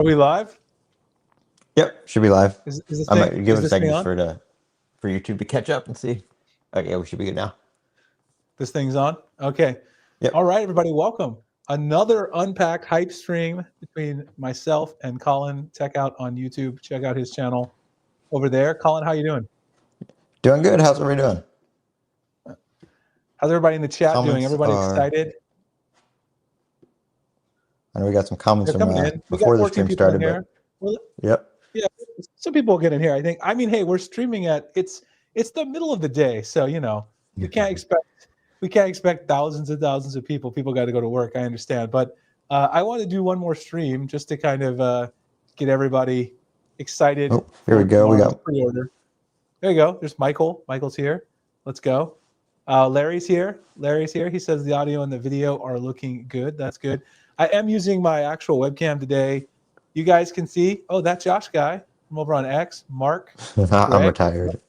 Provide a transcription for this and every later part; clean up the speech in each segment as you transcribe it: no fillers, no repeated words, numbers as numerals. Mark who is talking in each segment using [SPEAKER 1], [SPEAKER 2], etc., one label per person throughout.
[SPEAKER 1] Are we live?
[SPEAKER 2] Yep, should be live.
[SPEAKER 1] Is this
[SPEAKER 2] I
[SPEAKER 1] thing
[SPEAKER 2] might give it a
[SPEAKER 1] this thing
[SPEAKER 2] second just
[SPEAKER 1] on?
[SPEAKER 2] for YouTube to catch up and see. Okay, we should be good now.
[SPEAKER 1] This thing's on. Okay.
[SPEAKER 2] Yep.
[SPEAKER 1] All right, everybody, welcome. Another unpacked hype stream between myself and Colin. Check out on YouTube. Check out his channel over there. Colin, how you doing?
[SPEAKER 2] Doing good. How's everybody doing?
[SPEAKER 1] How's everybody in the chat doing?
[SPEAKER 2] Comments
[SPEAKER 1] Everybody
[SPEAKER 2] are.
[SPEAKER 1] excited?
[SPEAKER 2] I know we got some comments
[SPEAKER 1] They're
[SPEAKER 2] from
[SPEAKER 1] coming in. We got
[SPEAKER 2] before the
[SPEAKER 1] 14
[SPEAKER 2] stream
[SPEAKER 1] people in
[SPEAKER 2] started,
[SPEAKER 1] here.
[SPEAKER 2] but
[SPEAKER 1] Well,
[SPEAKER 2] yep.
[SPEAKER 1] yeah, some people will get in here, I think. I mean, hey, we're streaming at it's the middle of the day, so we can't expect thousands and thousands of people. People got to go to work. I understand, but I want to do one more stream just to kind of get everybody excited.
[SPEAKER 2] Oh, here we go. We got
[SPEAKER 1] pre-order. There you go. There's Michael. Michael's here. Let's go. Larry's here. Larry's here. He says the audio and the video are looking good. That's good. I am using my actual webcam today. You guys can see. Oh, that Josh guy from over on X. Mark.
[SPEAKER 2] I'm retired.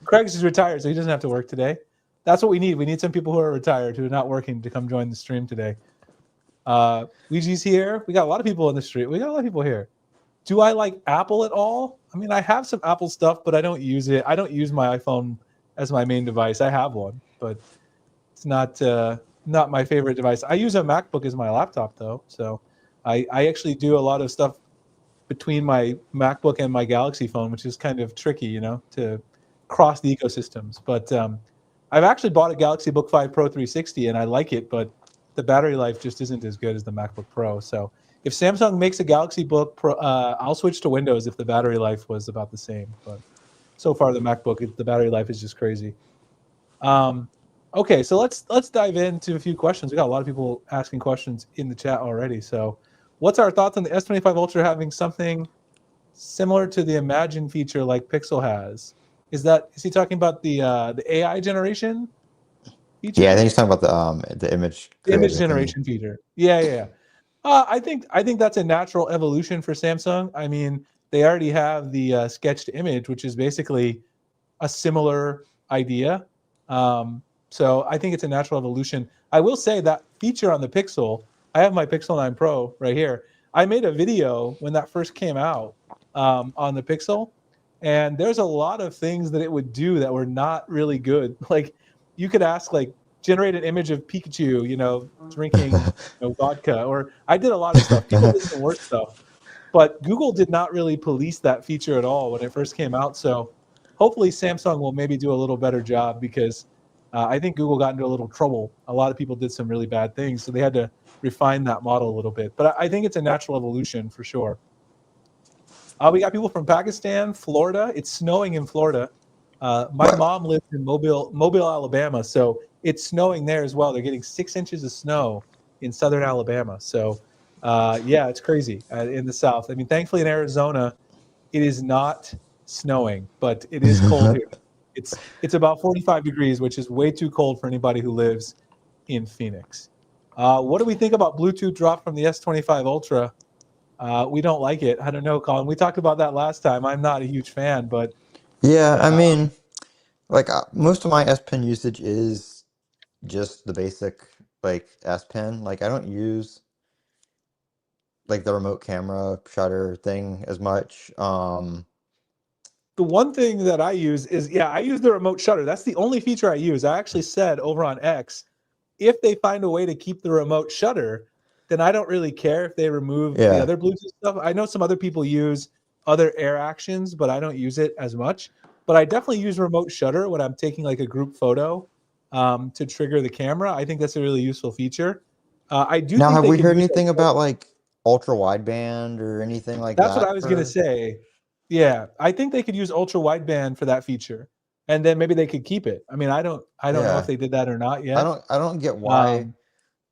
[SPEAKER 1] Craig's is retired, so he doesn't have to work today. That's what we need. We need some people who are retired, who are not working, to come join the stream today. Luigi's here. We got a lot of people in the street. We got a lot of people here. Do I like Apple at all? I mean, I have some Apple stuff, but I don't use it. I don't use my iPhone as my main device. I have one, but it's not my favorite device. I use a MacBook as my laptop, though. So I actually do a lot of stuff between my MacBook and my Galaxy phone, which is kind of tricky, to cross the ecosystems. But I've actually bought a Galaxy Book 5 Pro 360, and I like it, but the battery life just isn't as good as the MacBook Pro. So if Samsung makes a Galaxy Book Pro, I'll switch to Windows if the battery life was about the same. But so far, the MacBook, the battery life is just crazy. Okay, so let's dive into a few questions. We got a lot of people asking questions in the chat already. So what's our thoughts on the S25 Ultra having something similar to the Imagine feature like Pixel has? Is he talking about the AI generation feature?
[SPEAKER 2] Yeah, I think he's talking about the image
[SPEAKER 1] generation feature. Yeah. I think that's a natural evolution for Samsung. I mean, they already have the sketched image, which is basically a similar idea. So I think it's a natural evolution. I will say that feature on the Pixel, I have my Pixel 9 Pro right here. I made a video when that first came out on the Pixel, and there's a lot of things that it would do that were not really good. Like, you could ask, like, generate an image of Pikachu, drinking vodka, or I did a lot of stuff. People did some worse stuff, but Google did not really police that feature at all when it first came out. So hopefully Samsung will maybe do a little better job, because I think Google got into a little trouble. A lot of people did some really bad things, so they had to refine that model a little bit. But I think it's a natural evolution for sure. We got people from Pakistan, Florida. It's snowing in Florida. My mom lives in Mobile, Alabama, so it's snowing there as well. They're getting 6 inches of snow in southern Alabama. So, yeah, it's crazy in the south. I mean, thankfully in Arizona, it is not snowing, but it is cold here. It's about 45 degrees, which is way too cold for anybody who lives in Phoenix. What do we think about Bluetooth drop from the S25 Ultra? We don't like it. I don't know, Colin. We talked about that last time. I'm not a huge fan, but
[SPEAKER 2] Yeah, I mean, like most of my S Pen usage is just the basic like S Pen. Like I don't use like the remote camera shutter thing as much.
[SPEAKER 1] The one thing that I use is, I use the remote shutter. That's the only feature I use. I actually said over on X, if they find a way to keep the remote shutter, then I don't really care if they remove the other Bluetooth stuff. I know some other people use other air actions, but I don't use it as much. But I definitely use remote shutter when I'm taking like a group photo to trigger the camera. I think that's a really useful feature. I do.
[SPEAKER 2] Now,
[SPEAKER 1] think
[SPEAKER 2] have
[SPEAKER 1] they
[SPEAKER 2] we
[SPEAKER 1] can
[SPEAKER 2] heard
[SPEAKER 1] use
[SPEAKER 2] anything about like ultra wideband or anything like
[SPEAKER 1] That's
[SPEAKER 2] that?
[SPEAKER 1] what I was gonna say. Yeah, I think they could use ultra wideband for that feature, and then maybe they could keep it. I mean, I don't know if they did that or not yet.
[SPEAKER 2] I don't get why,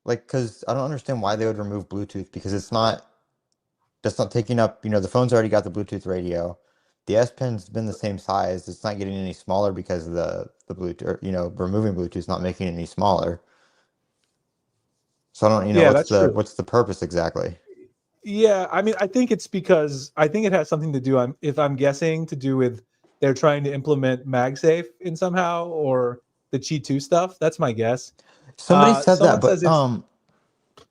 [SPEAKER 2] like, because I don't understand why they would remove Bluetooth, because that's not taking up, the phone's already got the Bluetooth radio. The S Pen's been the same size. It's not getting any smaller because of the Bluetooth, removing Bluetooth's not making it any smaller. So I don't, what's the purpose exactly?
[SPEAKER 1] Yeah, I mean, I think it's because I think it has something to do, if I'm guessing, to do with they're trying to implement MagSafe in somehow, or the Qi 2 stuff. That's my guess.
[SPEAKER 2] Somebody said that, but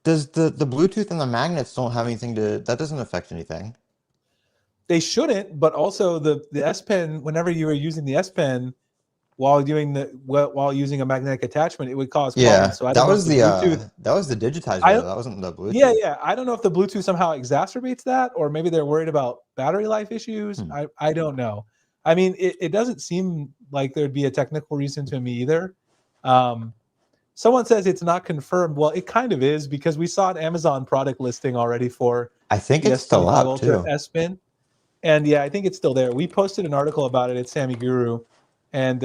[SPEAKER 2] does the Bluetooth and the magnets don't have anything that doesn't affect anything?
[SPEAKER 1] They shouldn't, but also the S Pen, whenever you were using the S Pen while using a magnetic attachment, it would cause
[SPEAKER 2] Yeah,
[SPEAKER 1] problems. So I don't know if the Bluetooth.
[SPEAKER 2] that was the digitizer
[SPEAKER 1] I
[SPEAKER 2] though.
[SPEAKER 1] don't.
[SPEAKER 2] That wasn't the
[SPEAKER 1] Yeah,
[SPEAKER 2] Bluetooth.
[SPEAKER 1] yeah. I don't know if the Bluetooth somehow exacerbates that, or maybe they're worried about battery life issues.
[SPEAKER 2] Hmm.
[SPEAKER 1] I don't know. I mean, it doesn't seem like there'd be a technical reason to me either. Um, Someone says it's not confirmed. Well, it kind of is because we saw an Amazon product listing already for
[SPEAKER 2] I think
[SPEAKER 1] the
[SPEAKER 2] it's still
[SPEAKER 1] S25
[SPEAKER 2] up
[SPEAKER 1] Ultra
[SPEAKER 2] too.
[SPEAKER 1] S Pen. And yeah, I think it's still there. We posted an article about it at Sammy Guru, and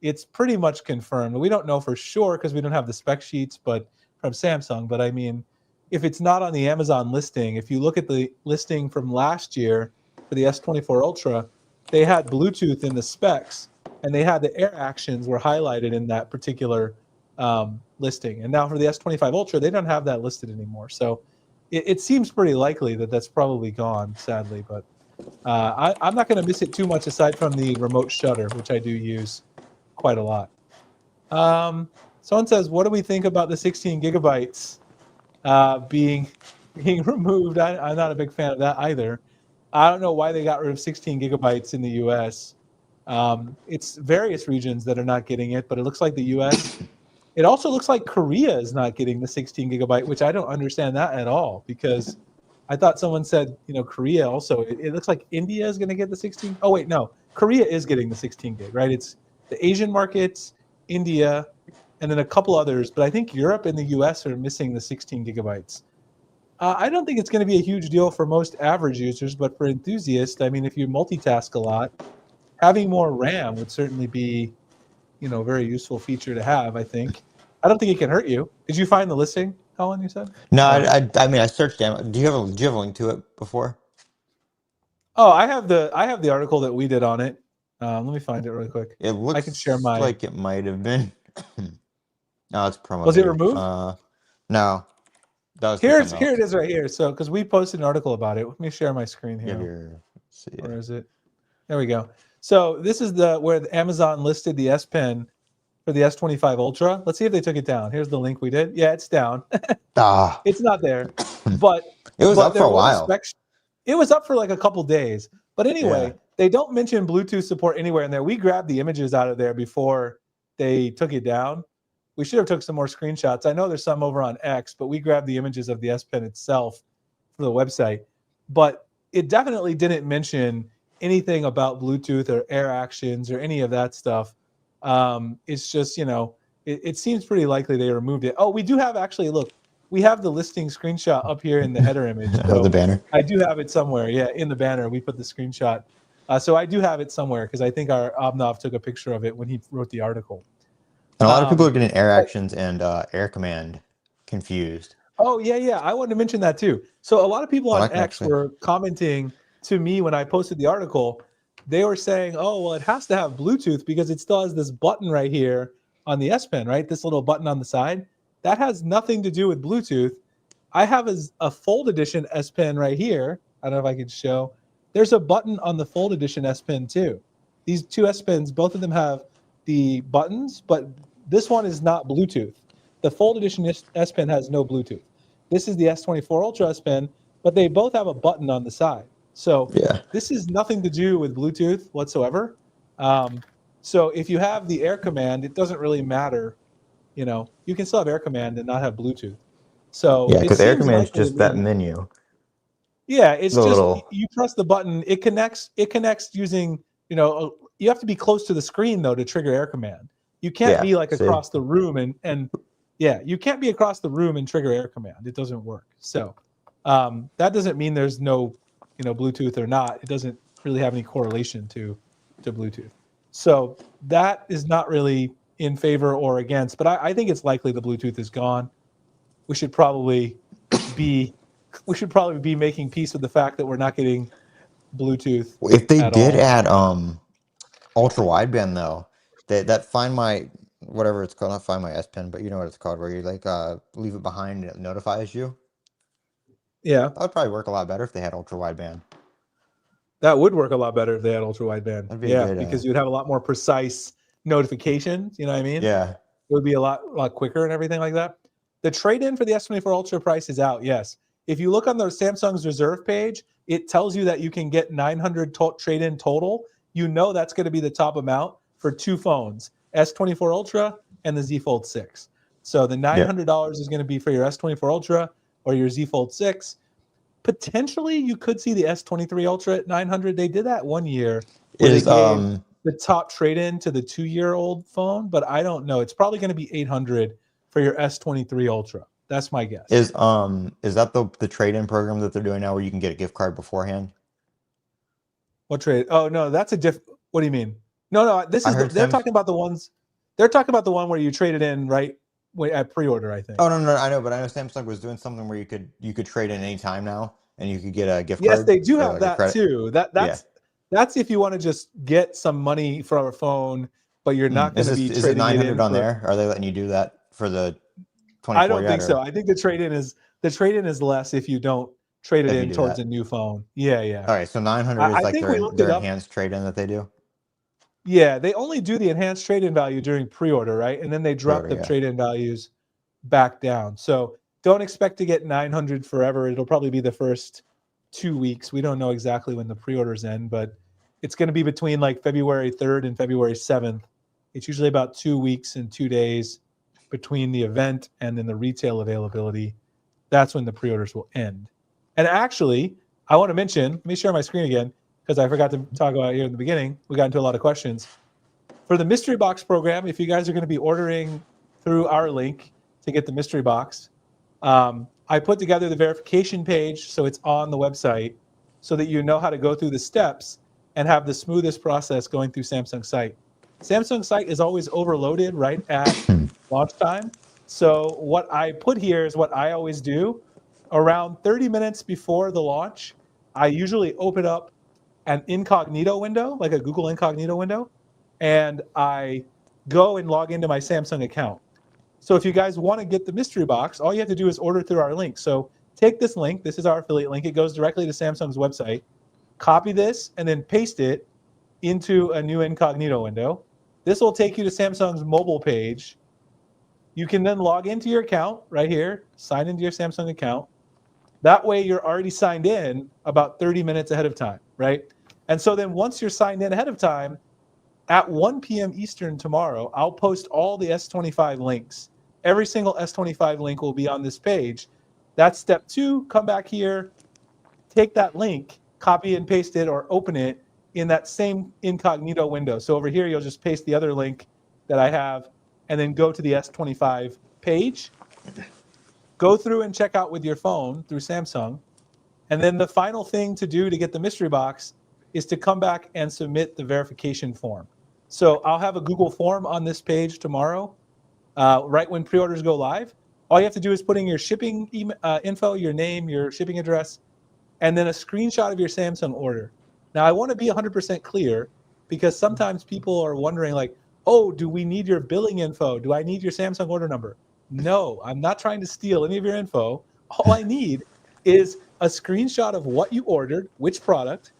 [SPEAKER 1] it's pretty much confirmed. We don't know for sure because we don't have the spec sheets, but from Samsung. But I mean, if it's not on the Amazon listing, if you look at the listing from last year for the S24 Ultra, they had Bluetooth in the specs, and they had the air actions were highlighted in that particular listing. And now for the S25 Ultra, they don't have that listed anymore. So it seems pretty likely that that's probably gone, sadly, but. I'm not going to miss it too much aside from the remote shutter, which I do use quite a lot. Someone says, what do we think about the 16 gigabytes being removed? I'm not a big fan of that either. I don't know why they got rid of 16 gigabytes in the US. It's various regions that are not getting it, but it looks like the US. It also looks like Korea is not getting the 16 gigabyte, which I don't understand that at all because I thought someone said, Korea also. It looks like India is going to get the 16. Oh, wait, no. Korea is getting the 16 gig, right? It's the Asian markets, India, and then a couple others. But I think Europe and the US are missing the 16 gigabytes. I don't think it's going to be a huge deal for most average users, but for enthusiasts, I mean, if you multitask a lot, having more RAM would certainly be, a very useful feature to have, I think. I don't think it can hurt you. Did you find the listing, Colin, you said?
[SPEAKER 2] No,
[SPEAKER 1] Or
[SPEAKER 2] I mean I searched them. Do you have a link to it before?
[SPEAKER 1] Oh, I have the article that we did on it. Let me find it really quick.
[SPEAKER 2] It
[SPEAKER 1] I can share
[SPEAKER 2] looks
[SPEAKER 1] my.
[SPEAKER 2] like it might have been. No, it's promo
[SPEAKER 1] Was it
[SPEAKER 2] video.
[SPEAKER 1] removed?
[SPEAKER 2] No, that was for
[SPEAKER 1] Here
[SPEAKER 2] something
[SPEAKER 1] it
[SPEAKER 2] else.
[SPEAKER 1] is right here. So because we posted an article about it. Let me share my screen
[SPEAKER 2] You have
[SPEAKER 1] here.
[SPEAKER 2] your, let's see.
[SPEAKER 1] Where is it? There we go. So this is where the Amazon listed the S Pen for the S25 Ultra. Let's see if they took it down. Here's the link we did. Yeah, it's down.
[SPEAKER 2] Ah,
[SPEAKER 1] It's not there, but
[SPEAKER 2] it was up for
[SPEAKER 1] there
[SPEAKER 2] a
[SPEAKER 1] was a
[SPEAKER 2] while.
[SPEAKER 1] spec. It was up for like a couple days. But
[SPEAKER 2] Yeah.
[SPEAKER 1] anyway, they don't mention Bluetooth support anywhere in there. We grabbed the images out of there before they took it down. We should have took some more screenshots. I know there's some over on X, but we grabbed the images of the S Pen itself for the website. But it definitely didn't mention anything about Bluetooth or air actions or any of that stuff. It's just, it seems pretty likely they removed it. Oh, we do have actually, look, we have the listing screenshot up here in the header image.
[SPEAKER 2] Of the
[SPEAKER 1] So
[SPEAKER 2] banner.
[SPEAKER 1] I do have it somewhere. Yeah, in the banner, we put the screenshot. So I do have it somewhere because I think our Obnov took a picture of it when he wrote the article.
[SPEAKER 2] And a lot of people are
[SPEAKER 1] Um,
[SPEAKER 2] getting air actions and air command confused.
[SPEAKER 1] Oh, yeah, yeah. I wanted to mention that too. So a lot of people
[SPEAKER 2] Well, I
[SPEAKER 1] on
[SPEAKER 2] can
[SPEAKER 1] X
[SPEAKER 2] actually.
[SPEAKER 1] were commenting to me when I posted the article. They were saying, oh, well, it has to have Bluetooth because it still has this button right here on the S Pen, right? This little button on the side. That has nothing to do with Bluetooth. I have a Fold Edition S Pen right here. I don't know if I can show. There's a button on the Fold Edition S Pen too. These two S Pens, both of them have the buttons, but this one is not Bluetooth. The Fold Edition S Pen has no Bluetooth. This is the S24 Ultra S Pen, but they both have a button on the side. So
[SPEAKER 2] Yeah.
[SPEAKER 1] this is nothing to do with Bluetooth whatsoever. So if you have the Air Command, it doesn't really matter. You can still have Air Command and not have Bluetooth. So
[SPEAKER 2] Yeah,
[SPEAKER 1] it
[SPEAKER 2] because air
[SPEAKER 1] seems
[SPEAKER 2] command is
[SPEAKER 1] likely to
[SPEAKER 2] just that
[SPEAKER 1] me.
[SPEAKER 2] menu.
[SPEAKER 1] Yeah, it's
[SPEAKER 2] The
[SPEAKER 1] just
[SPEAKER 2] little.
[SPEAKER 1] you press the button. It connects. It connects using. You have to be close to the screen though to trigger Air Command. You can't
[SPEAKER 2] Yeah.
[SPEAKER 1] be like
[SPEAKER 2] See.
[SPEAKER 1] across the room and yeah, you can't be across the room and trigger Air Command. It doesn't work. So that doesn't mean there's no Bluetooth or not. It doesn't really have any correlation to Bluetooth. So that is not really in favor or against. But I think it's likely the Bluetooth is gone. We should probably be making peace with the fact that we're not getting Bluetooth
[SPEAKER 2] If they
[SPEAKER 1] at
[SPEAKER 2] did
[SPEAKER 1] all.
[SPEAKER 2] add ultra wideband though, that Find My whatever it's called, not Find My S Pen, but you know what it's called, where you like leave it behind and it notifies you.
[SPEAKER 1] Yeah,
[SPEAKER 2] That would probably work a lot better if they had ultra wideband.
[SPEAKER 1] that would work a lot better if they had ultra wideband.
[SPEAKER 2] That'd be a
[SPEAKER 1] Yeah,
[SPEAKER 2] good.
[SPEAKER 1] because you'd have a lot more precise notifications. You know what I mean?
[SPEAKER 2] Yeah.
[SPEAKER 1] It would be a lot quicker and everything like that. The trade-in for the S24 Ultra price is out, yes. If you look on the Samsung's reserve page, it tells you that you can get 900 trade-in total. You know that's going to be the top amount for two phones, S24 Ultra and the Z Fold 6. So the $900 is going to be for your S24 Ultra or your Z Fold 6. Potentially, you could see the S23 Ultra at 900. They did that one year where they gave the top trade-in to the 2-year-old phone, but I don't know. It's probably going to be 800 for your S23 Ultra. That's my guess.
[SPEAKER 2] Is that the trade-in program that they're doing now where you can get a gift card beforehand?
[SPEAKER 1] What trade? Oh no, that's a what do you mean? No, this is they're talking about the ones. They're talking about the one where you trade it in right at pre-order, I think.
[SPEAKER 2] Oh no, I know, but I know Samsung was doing something where you could trade in any time now, and you could get a gift card.
[SPEAKER 1] Yes, they do have that too. That's if you want to just get some money for a phone, but you're not going to be trading it in.
[SPEAKER 2] Is it 900 on there? Are they letting you do that for the 24?
[SPEAKER 1] I don't think so. I think the trade-in is less if you don't trade it in towards a new phone. Yeah.
[SPEAKER 2] All right, so 900 is like their enhanced trade-in that they do?
[SPEAKER 1] Yeah, they only do the enhanced trade-in value during pre-order, right? And then they drop the trade-in values back down. So don't expect to get 900 forever. It'll probably be the first 2 weeks. We don't know exactly when the pre-orders end, but it's going to be between like February 3rd and February 7th. It's usually about 2 weeks and 2 days between the event and then the retail availability. That's when the pre-orders will end. And actually, I want to mention, let me share my screen again, because I forgot to talk about it here in the beginning. We got into a lot of questions. For the mystery box program, if you guys are going to be ordering through our link to get the mystery box, I put together the verification page so it's on the website so that you know how to go through the steps and have the smoothest process going through Samsung's site. Samsung's site is always overloaded right at launch time. So what I put here is what I always do. Around 30 minutes before the launch, I usually open up an incognito window, like a Google incognito window, and I go and log into my Samsung account. So if you guys want to get the mystery box, all you have to do is order through our link. So take this link. This is our affiliate link. It goes directly to Samsung's website. Copy this and then paste it into a new incognito window. This will take you to Samsung's mobile page. You can then log into your account right here, sign into your Samsung account. That way you're already signed in about 30 minutes ahead of time, right? And so then once you're signed in ahead of time, at 1 p.m. Eastern tomorrow, I'll post all the S25 links. Every single S25 link will be on this page. That's step 2. Come back here, take that link, copy and paste it or open it in that same incognito window. So over here, you'll just paste the other link that I have and then go to the S25 page. Go through and check out with your phone through Samsung. And then the final thing to do to get the mystery box is to come back and submit the verification form. So I'll have a Google form on this page tomorrow, right when pre-orders go live. All you have to do is put in your shipping info, your name, your shipping address, and then a screenshot of your Samsung order. Now, I want to be 100% clear because sometimes people are wondering like, oh, do we need your billing info? Do I need your Samsung order number? No, I'm not trying to steal any of your info. All I need is a screenshot of what you ordered, which product,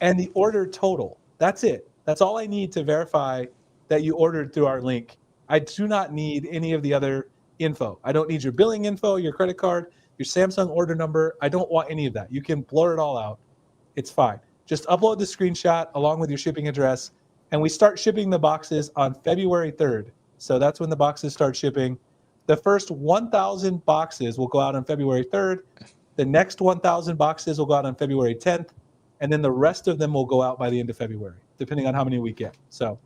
[SPEAKER 1] and the order total. That's it. That's all I need to verify that you ordered through our link. I do not need any of the other info. I don't need your billing info, your credit card, your Samsung order number. I don't want any of that. You can blur it all out. It's fine. Just upload the screenshot along with your shipping address, and we start shipping the boxes on February 3rd. So that's when the boxes start shipping. The first 1,000 boxes will go out on February 3rd. The next 1,000 boxes will go out on February 10th. And then the rest of them will go out by the end of February, depending on how many we get. So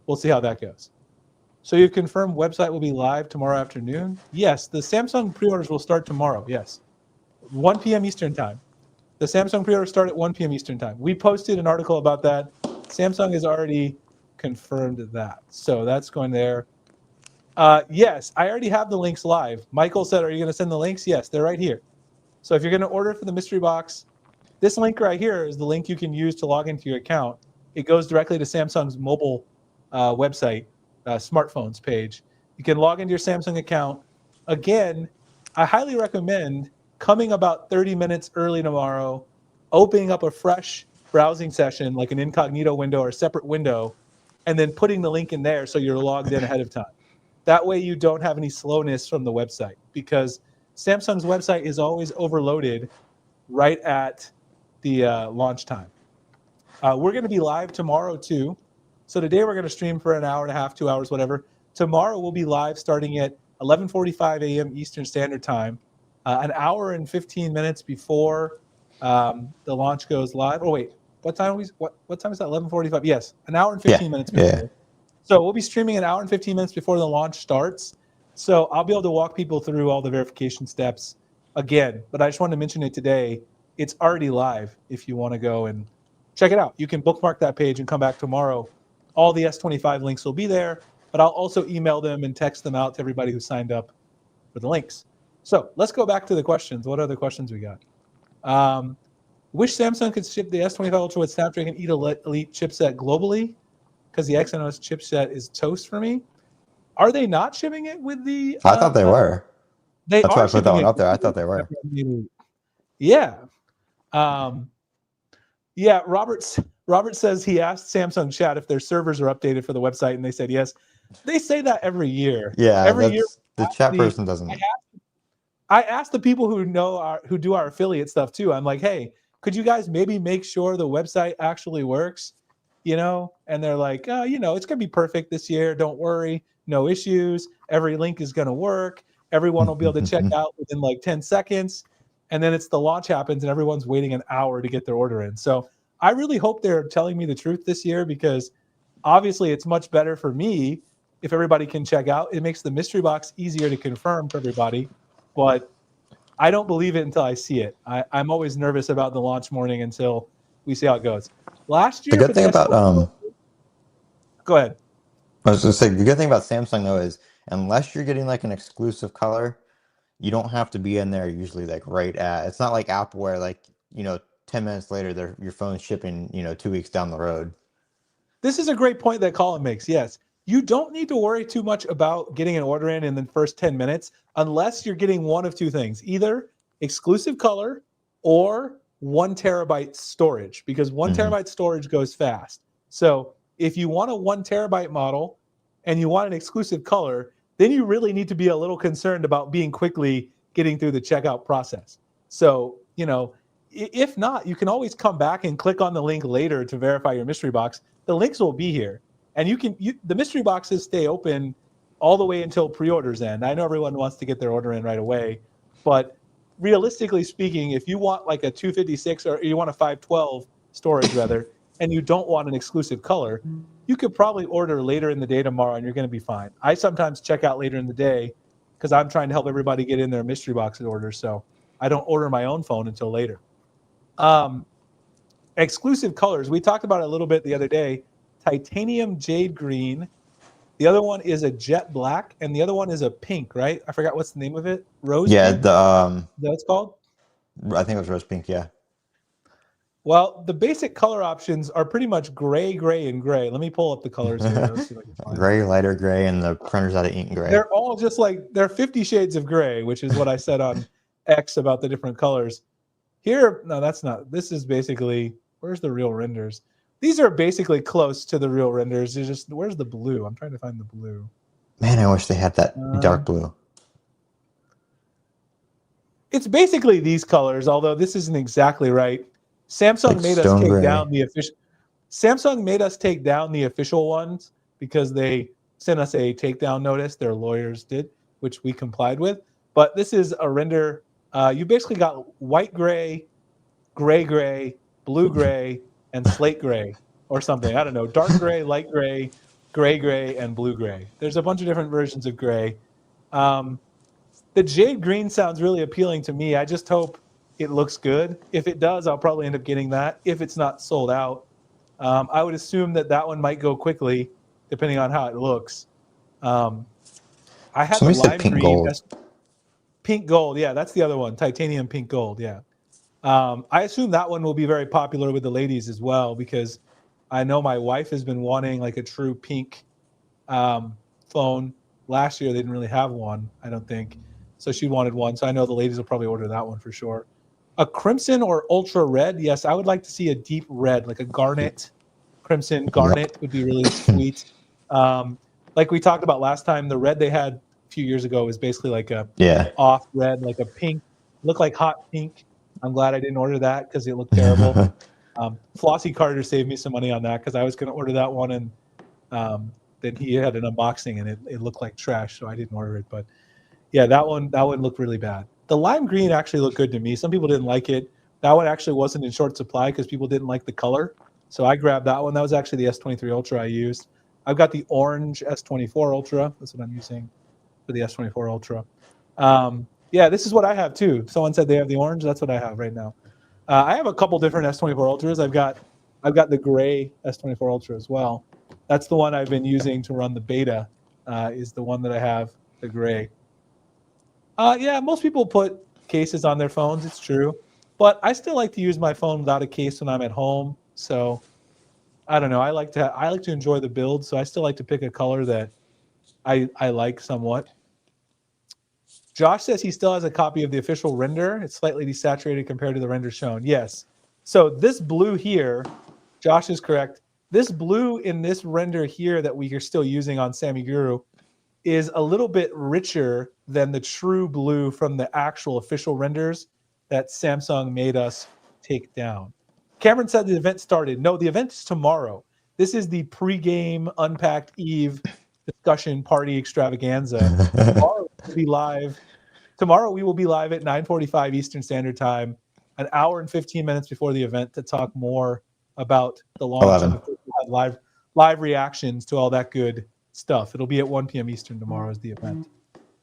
[SPEAKER 1] we'll see how that goes. So you've confirmed website will be live tomorrow afternoon? Yes, the Samsung pre-orders will start tomorrow, yes. 1 p.m. Eastern time. The Samsung pre-orders start at 1 p.m. Eastern time. We posted an article about that. Samsung has already confirmed that. So that's going there. Yes, I already have the links live. Michael said, are you going to send the links? Yes, they're right here. So if you're going to order for the mystery box, this link right here is the link you can use to log into your account. It goes directly to Samsung's mobile website, smartphones page. You can log into your Samsung account. Again, I highly recommend coming about 30 minutes early tomorrow, opening up a fresh browsing session, like an incognito window or a separate window, and then putting the link in there so you're logged in ahead of time. That way you don't have any slowness from the website, because Samsung's website is always overloaded right at the launch time. We're going to be live tomorrow too. So today we're going to stream for an hour and a half, 2 hours, whatever. Tomorrow we'll be live starting at 11:45 a.m. Eastern Standard Time, an hour and 15 minutes before the launch goes live. Oh wait, what time is that? 11:45. Yes, an hour and 15 minutes before.
[SPEAKER 2] Yeah.
[SPEAKER 1] So we'll be streaming an hour and 15 minutes before the launch starts. So I'll be able to walk people through all the verification steps again. But I just wanted to mention it today. It's already live if you want to go and check it out. You can bookmark that page and come back tomorrow. All the S25 links will be there, but I'll also email them and text them out to everybody who signed up for the links. So let's go back to the questions. What other questions we got? Wish Samsung could ship the S25 Ultra with Snapdragon Elite chipset globally, because the Exynos chipset is toast for me. Are they not shipping it with the...
[SPEAKER 2] I thought they were.
[SPEAKER 1] They
[SPEAKER 2] That's
[SPEAKER 1] are
[SPEAKER 2] why I put that
[SPEAKER 1] shipping
[SPEAKER 2] one
[SPEAKER 1] it
[SPEAKER 2] up there. I
[SPEAKER 1] with
[SPEAKER 2] thought they were.
[SPEAKER 1] Yeah. Yeah, Robert says he asked Samsung chat if their servers are updated for the website, and they said yes. They say that every year.
[SPEAKER 2] Yeah,
[SPEAKER 1] Every year.
[SPEAKER 2] the chat person doesn't.
[SPEAKER 1] I asked the people who who do our affiliate stuff too. I'm like, hey, could you guys maybe make sure the website actually works? You know, and they're like, oh, you know, it's gonna be perfect this year. Don't worry, no issues. Every link is gonna work. Everyone will be able to check out within like 10 seconds. And then it's the launch happens and everyone's waiting an hour to get their order in. So I really hope they're telling me the truth this year, because obviously it's much better for me if everybody can check out. It makes the mystery box easier to confirm for everybody, but I don't believe it until I see it. I'm always nervous about the launch morning until we see how it goes. Last year,
[SPEAKER 2] the good thing about
[SPEAKER 1] go ahead.
[SPEAKER 2] I was going to say, the good thing about Samsung though is, unless you're getting like an exclusive color, you don't have to be in there usually like right at. It's not like Apple where like, 10 minutes later your phone's shipping 2 weeks down the road.
[SPEAKER 1] This is a great point that Colin makes. Yes, you don't need to worry too much about getting an order in the first 10 minutes unless you're getting one of two things: either exclusive color or 1 terabyte storage, because 1 terabyte storage goes fast. So if you want a 1 terabyte model and you want an exclusive color, then you really need to be a little concerned about being quickly getting through the checkout process. So, if not, you can always come back and click on the link later to verify your mystery box. The links will be here, and the mystery boxes stay open all the way until pre-orders end. I know everyone wants to get their order in right away, but realistically speaking, if you want like a 256 or you want a 512 storage rather, and you don't want an exclusive color, you could probably order later in the day tomorrow and you're going to be fine. I sometimes check out later in the day because I'm trying to help everybody get in their mystery box orders, so I don't order my own phone until later. Exclusive colors, we talked about it a little bit the other day. Titanium jade green. The other one is a jet black, and the other one is a pink, right? I forgot what's the name of it. Rose pink?
[SPEAKER 2] Yeah,
[SPEAKER 1] Is that what it's called?
[SPEAKER 2] I think it was rose pink, yeah.
[SPEAKER 1] Well, the basic color options are pretty much gray, gray, and gray. Let me pull up the colors here. Let's see if I can find
[SPEAKER 2] Gray, lighter gray, and the printer's out of ink gray.
[SPEAKER 1] They're all just like, they're 50 shades of gray, which is what I said on X about the different colors. Here, no, that's not. This is basically, where's the real renders? These are basically close to the real renders. There's just, where's the blue? I'm trying to find the blue.
[SPEAKER 2] Man, I wish they had that dark blue.
[SPEAKER 1] It's basically these colors, although this isn't exactly right. Samsung made us take down the official. Samsung made us take down the official ones because they sent us a takedown notice. Their lawyers did, which we complied with. But this is a render. You basically got white gray, gray gray, blue gray, and slate gray, or something. I don't know. Dark gray, light gray, gray gray, and blue gray. There's a bunch of different versions of gray. The jade green sounds really appealing to me. I just hope it looks good. If it does, I'll probably end up getting that if it's not sold out. I would assume that one might go quickly, depending on how it looks. I had the lime
[SPEAKER 2] pink
[SPEAKER 1] green.
[SPEAKER 2] gold.
[SPEAKER 1] Pink gold, yeah, that's the other one. Titanium pink gold, yeah. I assume that one will be very popular with the ladies as well, because I know my wife has been wanting like a true pink phone. Last year they didn't really have one, I don't think. So she wanted one. So I know the ladies will probably order that one for sure. A crimson or ultra red, yes, I would like to see a deep red, like a garnet. Crimson garnet would be really sweet. like we talked about last time, the red they had a few years ago was basically like a
[SPEAKER 2] Yeah.
[SPEAKER 1] off red, like a pink, looked like hot pink. I'm glad I didn't order that because it looked terrible. Flossie Carter saved me some money on that because I was going to order that one, and then he had an unboxing and it looked like trash, so I didn't order it. But yeah, that one looked really bad. The lime green actually looked good to me. Some people didn't like it. That one actually wasn't in short supply because people didn't like the color. So I grabbed that one. That was actually the S23 Ultra I used. I've got the orange S24 Ultra. That's what I'm using for the S24 Ultra. Yeah, this is what I have too. Someone said they have the orange. That's what I have right now. I have a couple different S24 Ultras. I've got the gray S24 Ultra as well. That's the one I've been using to run the beta. Is the one that I have, the gray. Yeah, most people put cases on their phones. It's true, but I still like to use my phone without a case when I'm at home. So I don't know. I like to enjoy the build. So I still like to pick a color that I like somewhat. Josh says he still has a copy of the official render. It's slightly desaturated compared to the render shown. Yes. So this blue here, Josh is correct. This blue in this render here that we are still using on Sammy Guru is a little bit richer than the true blue from the actual official renders that Samsung made us take down. Cameron said the event started. No, the event is tomorrow. This is the pre-game Unpacked Eve discussion party extravaganza. Tomorrow we'll be live. Tomorrow we will be live at 9:45 Eastern Standard Time, an hour and 15 minutes before the event to talk more about the launch.
[SPEAKER 2] 11.
[SPEAKER 1] And of course, we'll have live reactions to all that good stuff. It'll be at 1 p.m. Eastern tomorrow is the event.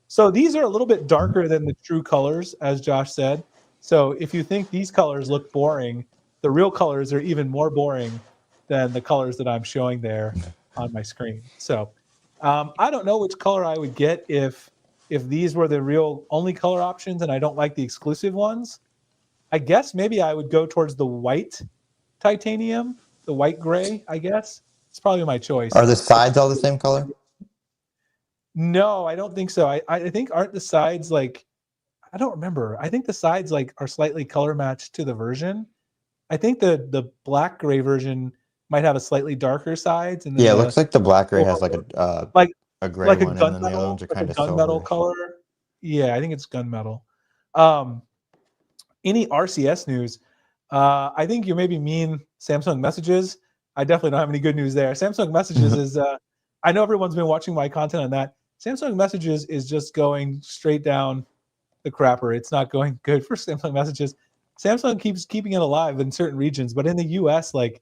[SPEAKER 1] So these are a little bit darker than the true colors, as Josh said. So if you think these colors look boring, the real colors are even more boring than the colors that I'm showing there on my screen. So I don't know which color I would get if these were the real only color options and I don't like the exclusive ones. I guess maybe I would go towards the white titanium, the white gray, I guess. It's probably my choice.
[SPEAKER 2] Are the sides all the same color?
[SPEAKER 1] No, I don't think so. I think aren't the sides like, I don't remember. I think the sides like are slightly color matched to the version. I think the black gray version might have a slightly darker sides, and then
[SPEAKER 2] Yeah, it looks like the black gray has like
[SPEAKER 1] like
[SPEAKER 2] a gray
[SPEAKER 1] like a
[SPEAKER 2] one, and then the other
[SPEAKER 1] gunmetal,
[SPEAKER 2] ones are
[SPEAKER 1] like a
[SPEAKER 2] kind of
[SPEAKER 1] gunmetal
[SPEAKER 2] silverish.
[SPEAKER 1] color. Yeah, I think it's gunmetal. Any RCS news? I think you maybe mean Samsung Messages. I definitely don't have any good news there. Samsung Messages is. I know everyone's been watching my content on that. Samsung Messages is just going straight down the crapper. It's not going good for Samsung Messages. Samsung keeps keeping it alive in certain regions, but in the US, like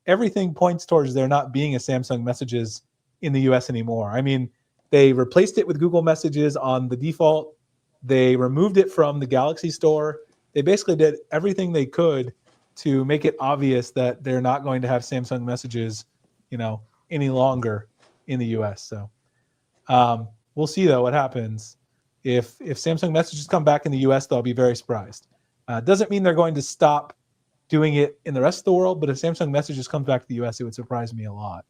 [SPEAKER 1] everything points towards there not being a Samsung Messages in the US anymore. I mean, they replaced it with Google Messages on the default. They removed it from the Galaxy Store. They basically did everything they could to make it obvious that they're not going to have Samsung Messages, any longer in the US. So we'll see though what happens. If Samsung Messages come back in the US, they'll be very surprised. Doesn't mean they're going to stop doing it in the rest of the world, but if Samsung Messages comes back to the US, it would surprise me a lot.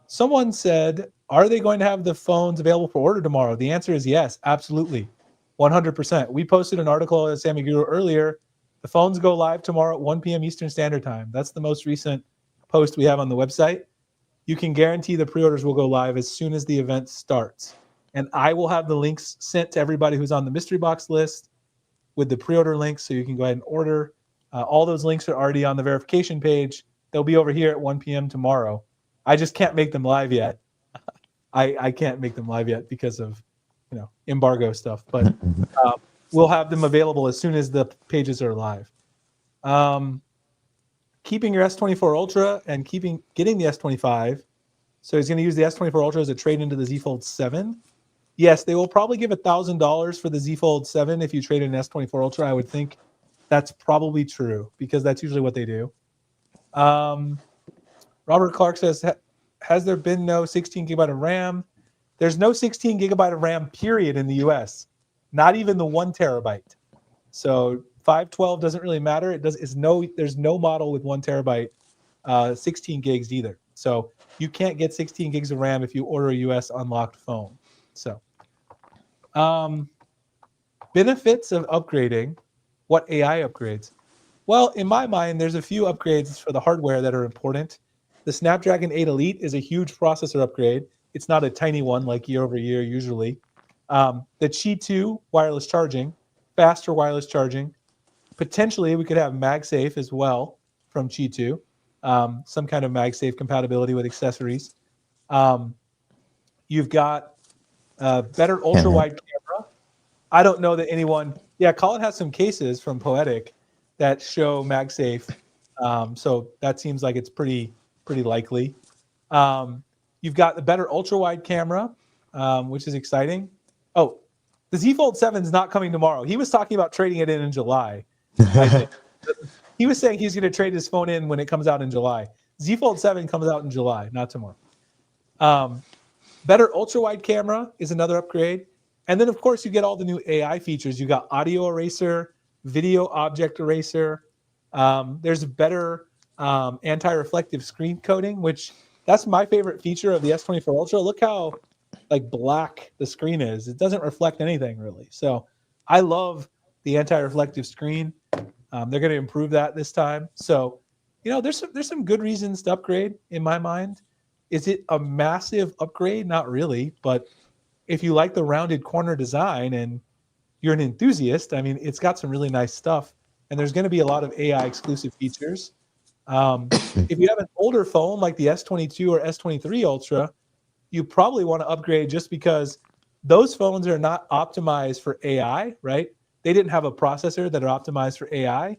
[SPEAKER 1] Someone said, are they going to have the phones available for order tomorrow? The answer is yes, absolutely, 100%. We posted an article at Sammy Guru earlier. The phones go live tomorrow at 1 p.m. Eastern Standard Time. That's the most recent post we have on the website. You can guarantee the pre-orders will go live as soon as the event starts. And I will have the links sent to everybody who's on the mystery box list with the pre-order links, so you can go ahead and order. All those links are already on the verification page. They'll be over here at 1 p.m. tomorrow. I just can't make them live yet. I can't make them live yet because of embargo stuff. But we'll have them available as soon as the pages are live. Keeping your S24 Ultra and getting the S25. So he's going to use the S24 Ultra as a trade into the Z Fold 7. Yes, they will probably give $1,000 for the Z Fold 7 if you trade in an S24 Ultra. I would think that's probably true because that's usually what they do. Robert Clark says, has there been no 16 gigabyte of RAM? There's no 16 gigabyte of RAM, period, in the US. Not even the 1 terabyte. So 512 doesn't really matter. There's no model with 1 terabyte, 16 gigs either. So you can't get 16 gigs of RAM if you order a US unlocked phone. So benefits of upgrading. What AI upgrades? Well, in my mind, there's a few upgrades for the hardware that are important. The Snapdragon 8 Elite is a huge processor upgrade. It's not a tiny one like year over year usually. The Qi 2 wireless charging, faster wireless charging. Potentially, we could have MagSafe as well from Qi 2, some kind of MagSafe compatibility with accessories. You've got better ultra-wide camera. I don't know that anyone. Yeah, Colin has some cases from Poetic that show MagSafe, so that seems like it's pretty likely. You've got the better ultra-wide camera, which is exciting. Oh, the Z Fold 7 is not coming tomorrow. He was talking about trading it in July, I think. He was saying he's going to trade his phone in when it comes out in July. Z Fold 7 comes out in July, not tomorrow. Better ultra-wide camera is another upgrade. And then, of course, you get all the new AI features. You got audio eraser, video object eraser. There's better anti-reflective screen coating, which that's my favorite feature of the S24 Ultra. Look how like black the screen is. It doesn't reflect anything really. So I love the anti-reflective screen. They're going to improve that this time. So, you know, there's some good reasons to upgrade in my mind. Is it a massive upgrade? Not really, but if you like the rounded corner design and you're an enthusiast, I mean, it's got some really nice stuff, and there's going to be a lot of AI exclusive features. If you have an older phone like the S22 or S23 Ultra, you probably want to upgrade just because those phones are not optimized for AI, right? They didn't have a processor that are optimized for AI.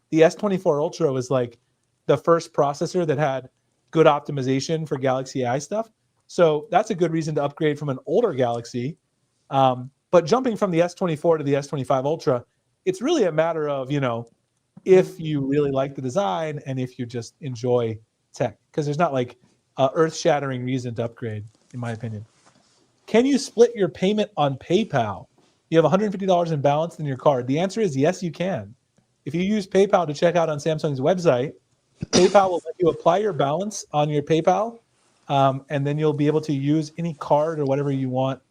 [SPEAKER 1] The S24 Ultra was like the first processor that had good optimization for Galaxy AI stuff. So that's a good reason to upgrade from an older Galaxy. But jumping from the S24 to the S25 Ultra, it's really a matter of, you know, if you really like the design and if you just enjoy tech, because there's not like an earth-shattering reason to upgrade, in my opinion. Can you split your payment on PayPal? You have $150 in balance in your card. The answer is yes, you can. If you use PayPal to check out on Samsung's website, PayPal will let you apply your balance on your PayPal, and then you'll be able to use any card or whatever you want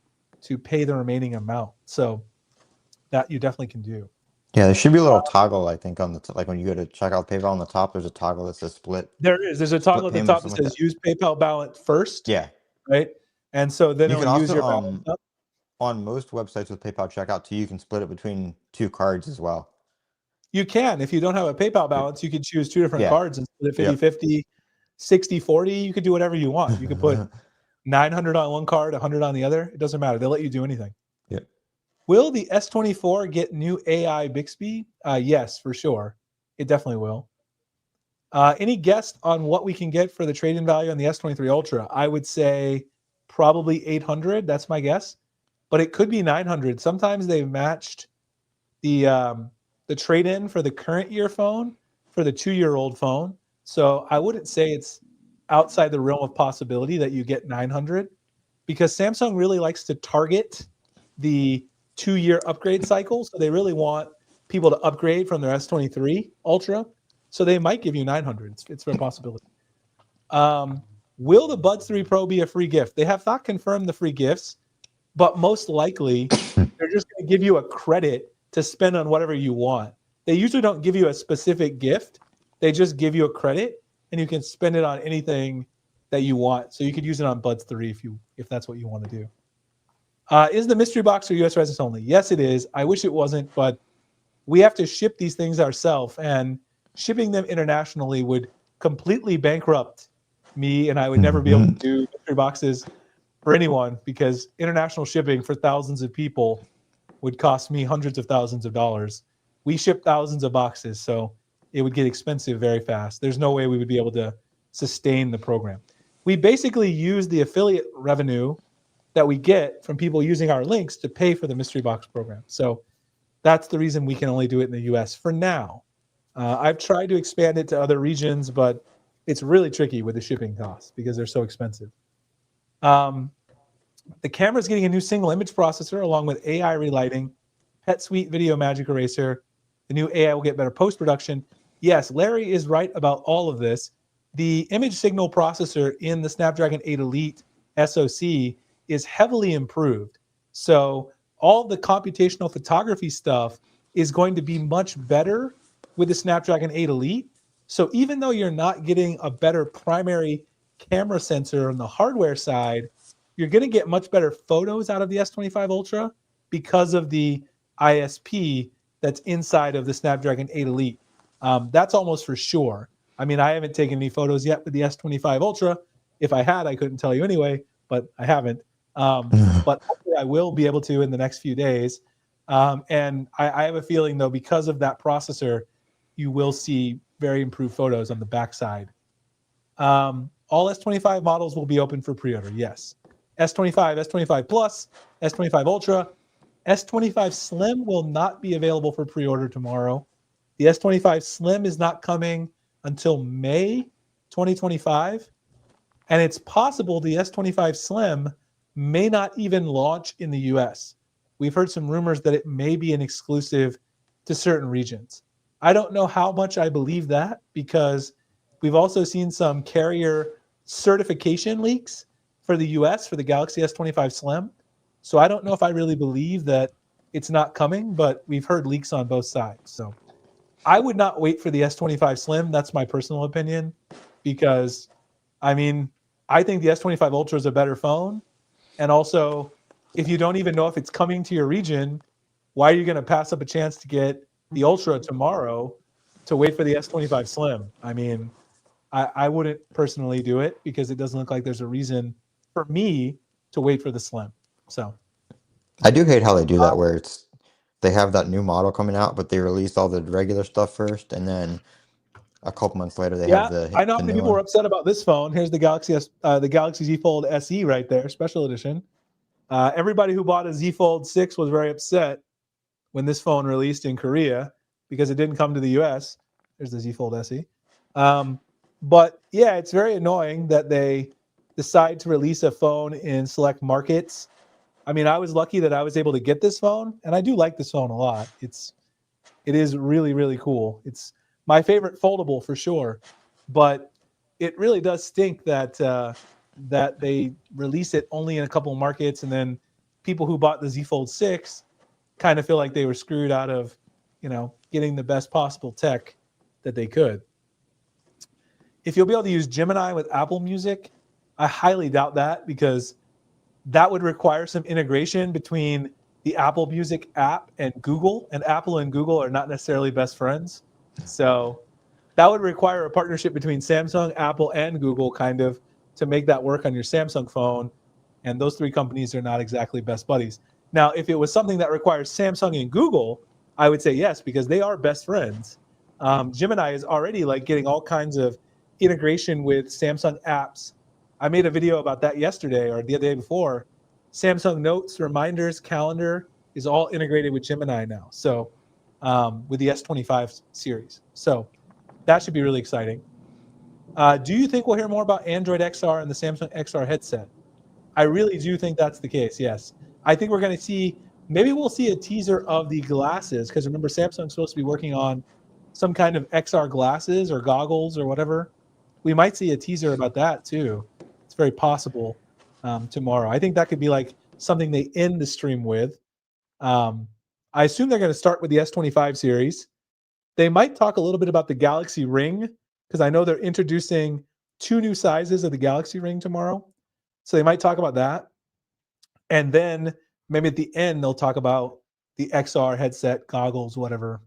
[SPEAKER 1] to pay the remaining amount. So that you definitely can do.
[SPEAKER 2] Yeah, there should be a little toggle, I think, on the like when you go to check out PayPal on the top, there's a toggle that says split.
[SPEAKER 1] There is. There's a toggle at the top that says use PayPal balance first.
[SPEAKER 2] Yeah.
[SPEAKER 1] Right. And so then
[SPEAKER 2] you
[SPEAKER 1] it'll
[SPEAKER 2] can
[SPEAKER 1] use
[SPEAKER 2] also,
[SPEAKER 1] your balance up.
[SPEAKER 2] on most websites with PayPal checkout too, you can split it between two cards as well.
[SPEAKER 1] You can. If you don't have a PayPal balance, you can choose two different cards and split it 50-50, 60-40. You could do whatever you want. You could put 900 on one card, 100 on the other. It doesn't matter. They'll let you do anything.
[SPEAKER 2] Yeah.
[SPEAKER 1] Will the S24 get new AI Bixby? Yes, for sure. It definitely will. Any guess on what we can get for the trade-in value on the S23 Ultra? I would say probably 800. That's my guess. But it could be 900. Sometimes they've matched the trade-in for the current year phone for the 2-year-old phone. So I wouldn't say it's outside the realm of possibility that you get 900, because Samsung really likes to target the 2-year upgrade cycle. So they really want people to upgrade from their S23 Ultra. So they might give you 900. It's a possibility. Will the Buds 3 Pro be a free gift? They have not confirmed the free gifts, but most likely they're just going to give you a credit to spend on whatever you want. They usually don't give you a specific gift. They just give you a credit, and you can spend it on anything that you want. So you could use it on Buds 3 if that's what you want to do. Is the mystery box for US residents only? Yes, it is. I wish it wasn't, but we have to ship these things ourselves, and shipping them internationally would completely bankrupt me, and I would never be able to do mystery boxes for anyone, because international shipping for thousands of people would cost me hundreds of thousands of dollars. We ship thousands of boxes, so it would get expensive very fast. There's no way we would be able to sustain the program. We basically use the affiliate revenue that we get from people using our links to pay for the mystery box program. So that's the reason we can only do it in the US for now. I've tried to expand it to other regions, but it's really tricky with the shipping costs because they're so expensive. The camera's getting a new single image processor along with AI relighting, Pet Suite Video Magic Eraser. The new AI will get better post-production. Yes, Larry is right about all of this. The image signal processor in the Snapdragon 8 Elite SoC is heavily improved. So all the computational photography stuff is going to be much better with the Snapdragon 8 Elite. So even though you're not getting a better primary camera sensor on the hardware side, you're going to get much better photos out of the S25 Ultra because of the ISP that's inside of the Snapdragon 8 Elite. That's almost for sure. I mean, I haven't taken any photos yet with the S25 Ultra. If I had, I couldn't tell you anyway, but I haven't. But hopefully I will be able to in the next few days. And I have a feeling, though, because of that processor, you will see very improved photos on the backside. All S25 models will be open for pre-order, yes. S25, S25 Plus, S25 Ultra, S25 Slim will not be available for pre-order tomorrow. The S25 Slim is not coming until May 2025. And it's possible the S25 Slim may not even launch in the US. We've heard some rumors that it may be an exclusive to certain regions. I don't know how much I believe that, because we've also seen some carrier certification leaks for the US for the Galaxy S25 Slim. So I don't know if I really believe that it's not coming, but we've heard leaks on both sides. So I would not wait for the S25 Slim. That's my personal opinion, because I mean, I think the S25 Ultra is a better phone. And also, if you don't even know if it's coming to your region, why are you going to pass up a chance to get the Ultra tomorrow to wait for the S25 Slim? I mean, I wouldn't personally do it, because it doesn't look like there's a reason for me to wait for the Slim. So
[SPEAKER 2] I do hate how they do that, where they have that new model coming out, but they release all the regular stuff first, and then a couple months later they have
[SPEAKER 1] I know how
[SPEAKER 2] the
[SPEAKER 1] many
[SPEAKER 2] new
[SPEAKER 1] people were
[SPEAKER 2] one.
[SPEAKER 1] upset about this phone. Here's the the Galaxy Z Fold SE right there, special edition. Everybody who bought a Z Fold 6 was very upset when this phone released in Korea, because it didn't come to the US. There's the Z Fold SE. But yeah, it's very annoying that they decide to release a phone in select markets. I mean, I was lucky that I was able to get this phone, and I do like this phone a lot. It is really, really cool. It's my favorite foldable for sure, but it really does stink that that they release it only in a couple of markets, and then people who bought the Z Fold 6 kind of feel like they were screwed out of, getting the best possible tech that they could. If you'll be able to use Gemini with Apple Music, I highly doubt that, because that would require some integration between the Apple Music app and Google, and Apple and Google are not necessarily best friends. So that would require a partnership between Samsung, Apple, and Google, kind of, to make that work on your Samsung phone. And those three companies are not exactly best buddies. Now, if it was something that requires Samsung and Google, I would say yes, because they are best friends. Gemini is already like getting all kinds of integration with Samsung apps. I made a video about that yesterday or the day before. Samsung Notes, Reminders, Calendar is all integrated with Gemini now. So with the S25 series. So that should be really exciting. Do you think we'll hear more about Android XR and the Samsung XR headset? I really do think that's the case, yes. I think we're going to see, maybe we'll see a teaser of the glasses, because remember, Samsung's supposed to be working on some kind of XR glasses or goggles or whatever. We might see a teaser about that too. It's very possible tomorrow. I think that could be like something they end the stream with. I assume they're going to start with the S25 series. They might talk a little bit about the Galaxy Ring, because I know they're introducing 2 new sizes of the Galaxy Ring tomorrow. So they might talk about that. And then maybe at the end, they'll talk about the XR headset, goggles, whatever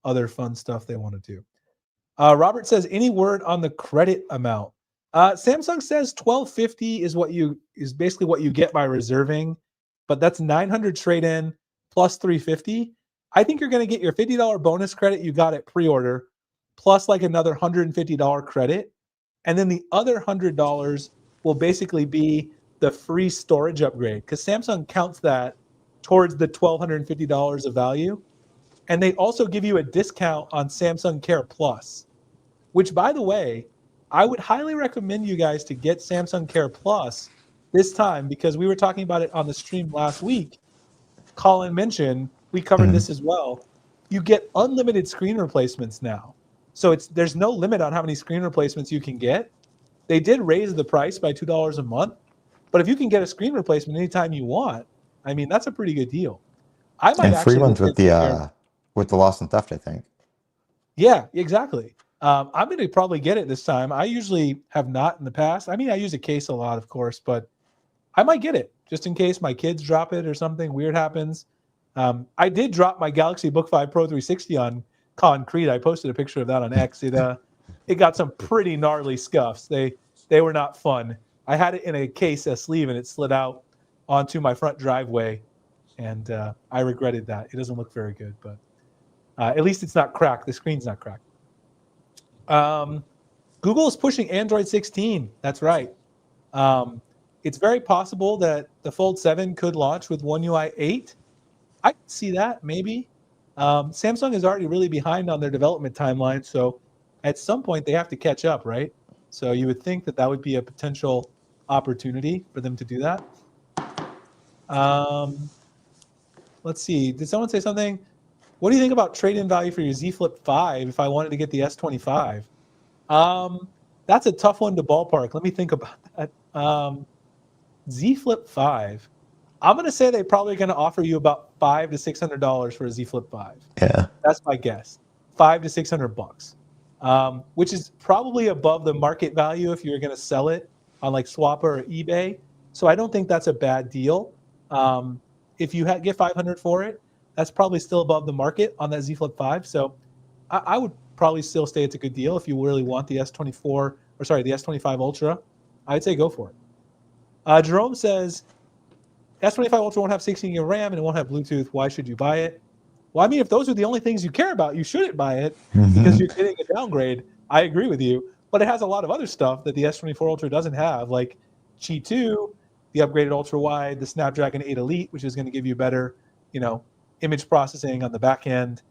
[SPEAKER 1] other fun stuff they want to do. Robert says, any word on the credit amount? Samsung says $1,250 is basically what you get by reserving, but that's $900 trade-in plus $350. I think you're going to get your $50 bonus credit you got at pre-order, plus like another $150 credit. And then the other $100 will basically be the free storage upgrade, because Samsung counts that towards the $1,250 of value. And they also give you a discount on Samsung Care Plus, which, by the way, I would highly recommend you guys to get Samsung Care Plus this time, because we were talking about it on the stream last week. Colin mentioned, we covered this as well. You get unlimited screen replacements now. So there's no limit on how many screen replacements you can get. They did raise the price by $2 a month, but if you can get a screen replacement anytime you want, I mean, that's a pretty good deal. I might
[SPEAKER 2] And free
[SPEAKER 1] actually
[SPEAKER 2] ones
[SPEAKER 1] look
[SPEAKER 2] with
[SPEAKER 1] at
[SPEAKER 2] the loss and theft, I think.
[SPEAKER 1] Yeah, exactly. I'm going to probably get it this time. I usually have not in the past. I mean, I use a case a lot, of course, but I might get it just in case my kids drop it or something weird happens. I did drop my Galaxy Book 5 Pro 360 on concrete. I posted a picture of that on X. It got some pretty gnarly scuffs. They were not fun. I had it in a case, a sleeve, and it slid out onto my front driveway, and I regretted that. It doesn't look very good, but at least it's not cracked. The screen's not cracked. Google is pushing Android 16. That's right. It's very possible that the Fold 7 could launch with One UI 8. I can see that, maybe. Samsung is already really behind on their development timeline, so at some point they have to catch up, right? So you would think that that would be a potential opportunity for them to do that. Let's see. Did someone say something? What do you think about trade-in value for your Z Flip 5 if I wanted to get the S25? That's a tough one to ballpark. Let me think about that. Z Flip 5. I'm going to say they're probably going to offer you about $500 to $600 for a Z Flip 5.
[SPEAKER 2] Yeah.
[SPEAKER 1] That's my guess. $500 to $600, which is probably above the market value if you're going to sell it on like Swapper or eBay. So I don't think that's a bad deal. If you get $500 for it, that's probably still above the market on that Z Flip 5. So I would probably still say it's a good deal if you really want the the S25 Ultra. I'd say go for it. Jerome says, S25 Ultra won't have 16 GB RAM and it won't have Bluetooth. Why should you buy it? Well, I mean, if those are the only things you care about, you shouldn't buy it because you're getting a downgrade. I agree with you. But it has a lot of other stuff that the S24 Ultra doesn't have, like Qi 2, the upgraded ultra wide, the Snapdragon 8 Elite, which is going to give you better, image processing on the back end,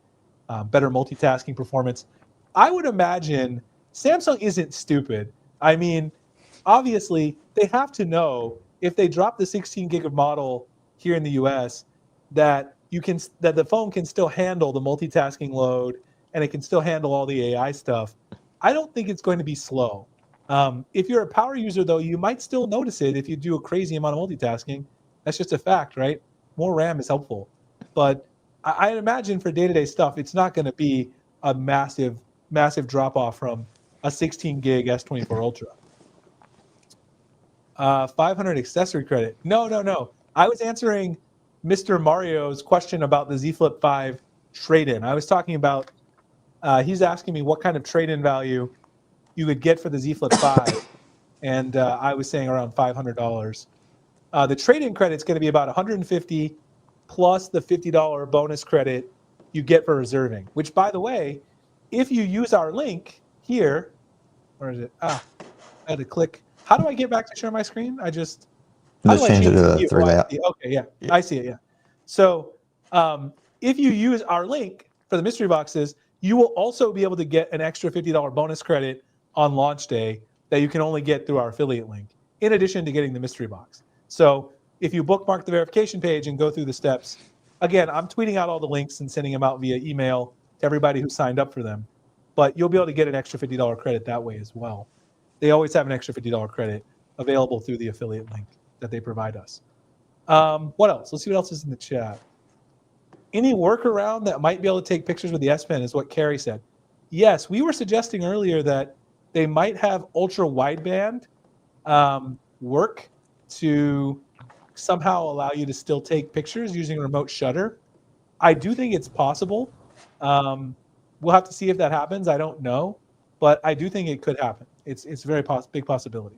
[SPEAKER 1] better multitasking performance. I would imagine Samsung isn't stupid. I mean, obviously, they have to know if they drop the 16 gig of model here in the US, that the phone can still handle the multitasking load and it can still handle all the AI stuff. I don't think it's going to be slow. If you're a power user, though, you might still notice it if you do a crazy amount of multitasking. That's just a fact, right? More RAM is helpful. But I imagine for day-to-day stuff, it's not going to be a massive drop-off from a 16 gig S24 Ultra. 500 accessory credit. No. I was answering Mr. Mario's question about the Z Flip 5 trade-in. I was talking about, he's asking me what kind of trade-in value you would get for the Z Flip 5, and I was saying around $500. The trade-in credit's going to be about $150 plus the $50 bonus credit you get for reserving, which, by the way, if you use our link here, where is it? I had to click. How do I get back to share my screen?
[SPEAKER 2] Just change it to the three layout.
[SPEAKER 1] Okay, yeah, I see it, yeah. So if you use our link for the mystery boxes, you will also be able to get an extra $50 bonus credit on launch day that you can only get through our affiliate link, in addition to getting the mystery box. So if you bookmark the verification page and go through the steps, again, I'm tweeting out all the links and sending them out via email to everybody who signed up for them, but you'll be able to get an extra $50 credit that way as well. They always have an extra $50 credit available through the affiliate link that they provide us. What else? Let's see what else is in the chat. Any workaround that might be able to take pictures with the S Pen is what Carrie said. Yes, we were suggesting earlier that they might have ultra wideband work to somehow allow you to still take pictures using remote shutter. I do think it's possible. We'll have to see if that happens. I don't know, but I do think it could happen. It's a very big possibility.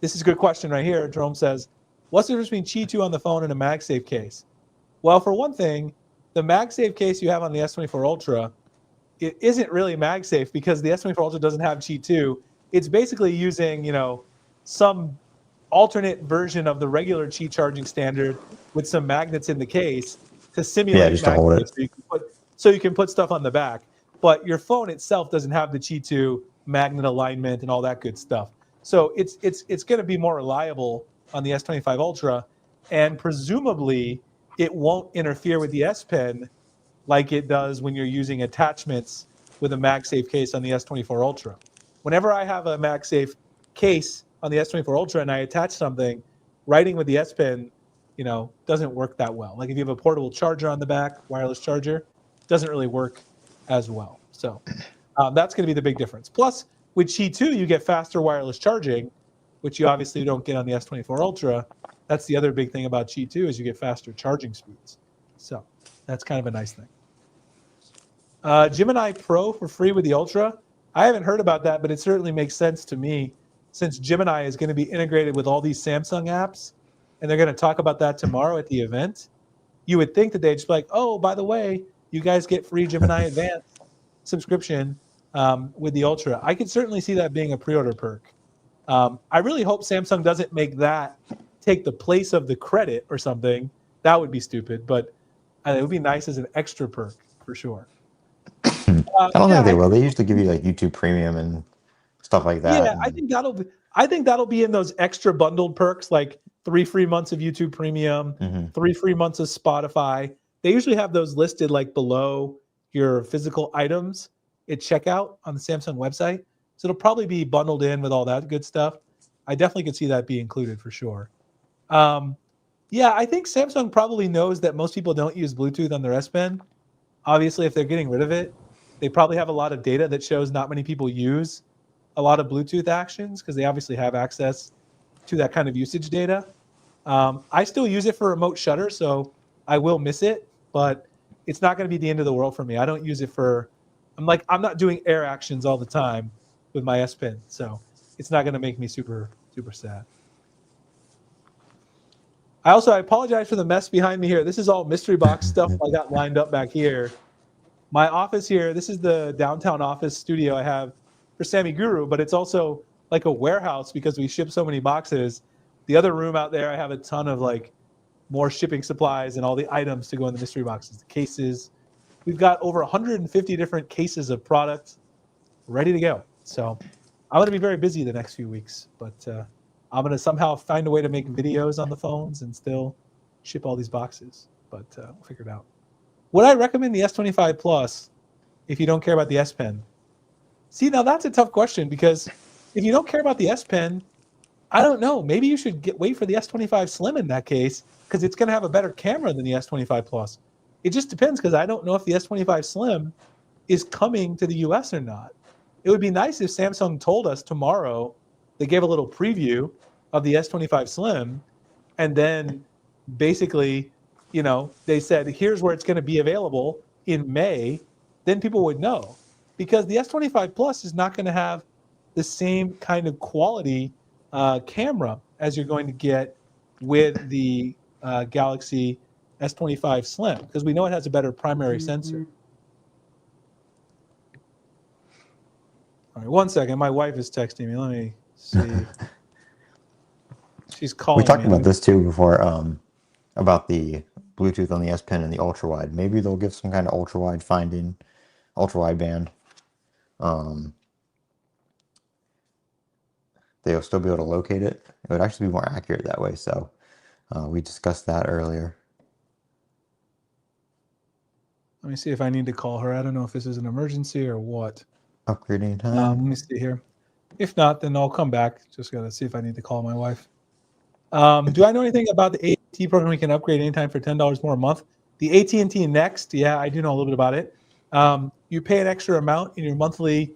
[SPEAKER 1] This is a good question right here. Jerome says, what's the difference between Qi 2 on the phone and a MagSafe case? Well, for one thing, the MagSafe case you have on the S24 Ultra, it isn't really MagSafe because the S24 Ultra doesn't have Qi 2. It's basically using, some alternate version of the regular Qi charging standard with some magnets in the case to simulate
[SPEAKER 2] just to hold it.
[SPEAKER 1] So you can put stuff on the back. But your phone itself doesn't have the Qi 2 magnet alignment and all that good stuff. So it's going to be more reliable on the S25 Ultra, and presumably it won't interfere with the S Pen like it does when you're using attachments with a MagSafe case on the S24 Ultra. Whenever I have a MagSafe case on the S24 Ultra and I attach something, writing with the S Pen, doesn't work that well. Like if you have a portable charger on the back, wireless charger, it doesn't really work as well. So that's going to be the big difference. Plus, with Qi 2, you get faster wireless charging, which you obviously don't get on the S24 Ultra. That's the other big thing about Qi 2 is you get faster charging speeds. So that's kind of a nice thing. Gemini Pro for free with the Ultra. I haven't heard about that, but it certainly makes sense to me since Gemini is going to be integrated with all these Samsung apps, and they're going to talk about that tomorrow at the event. You would think that they'd just be like, oh, by the way, you guys get free Gemini Advanced subscription with the Ultra. I could certainly see that being a pre-order perk. I really hope Samsung doesn't make that take the place of the credit or something. That would be stupid, but it would be nice as an extra perk for sure.
[SPEAKER 2] I don't think they will. They usually give you like YouTube Premium and stuff like that.
[SPEAKER 1] Yeah, I think that'll be in those extra bundled perks, like 3 free months of YouTube Premium, 3 free months of Spotify. They usually have those listed like below your physical items at checkout on the Samsung website. So it'll probably be bundled in with all that good stuff. I definitely could see that be included for sure. Yeah, I think Samsung probably knows that most people don't use Bluetooth on their S Pen. Obviously, if they're getting rid of it, they probably have a lot of data that shows not many people use a lot of Bluetooth actions because they obviously have access to that kind of usage data. I still use it for remote shutter, so I will miss it, but it's not going to be the end of the world for me. I don't use it for, I'm not doing air actions all the time with my S Pen, so it's not going to make me super, super sad. I apologize for the mess behind me here. This is all mystery box stuff I got lined up back here. My office here, this is the downtown office studio I have for Sammy Guru, but it's also like a warehouse because we ship so many boxes. The other room out there, I have a ton of like more shipping supplies and all the items to go in the mystery boxes, the cases. We've got over 150 different cases of products ready to go. So I'm going to be very busy the next few weeks, but I'm going to somehow find a way to make videos on the phones and still ship all these boxes, but we'll figure it out. Would I recommend the S25 Plus if you don't care about the S Pen? See, now that's a tough question because if you don't care about the S Pen, I don't know. Maybe you should wait for the S25 Slim in that case because it's going to have a better camera than the S25 Plus. It just depends because I don't know if the S25 Slim is coming to the US or not. It would be nice if Samsung told us tomorrow, they gave a little preview of the S25 Slim, and then basically, they said, here's where it's going to be available in May, then people would know. Because the S25 Plus is not going to have the same kind of quality camera as you're going to get with the Galaxy S25 Slim, because we know it has a better primary sensor. All right, 1 second. My wife is texting me. Let me see. She's calling me.
[SPEAKER 2] We talked about this too before, about the Bluetooth on the S Pen and the ultra wide. Maybe they'll give some kind of ultra wide finding, ultra wide band. They'll still be able to locate it. It would actually be more accurate that way. So we discussed that earlier.
[SPEAKER 1] Let me see if I need to call her. I don't know if this is an emergency or what.
[SPEAKER 2] Upgrading time.
[SPEAKER 1] Let me see here. If not, then I'll come back. Just got to see if I need to call my wife. Do I know anything about the AT&T program we can upgrade anytime for $10 more a month? The AT&T Next, yeah, I do know a little bit about it. You pay an extra amount in your monthly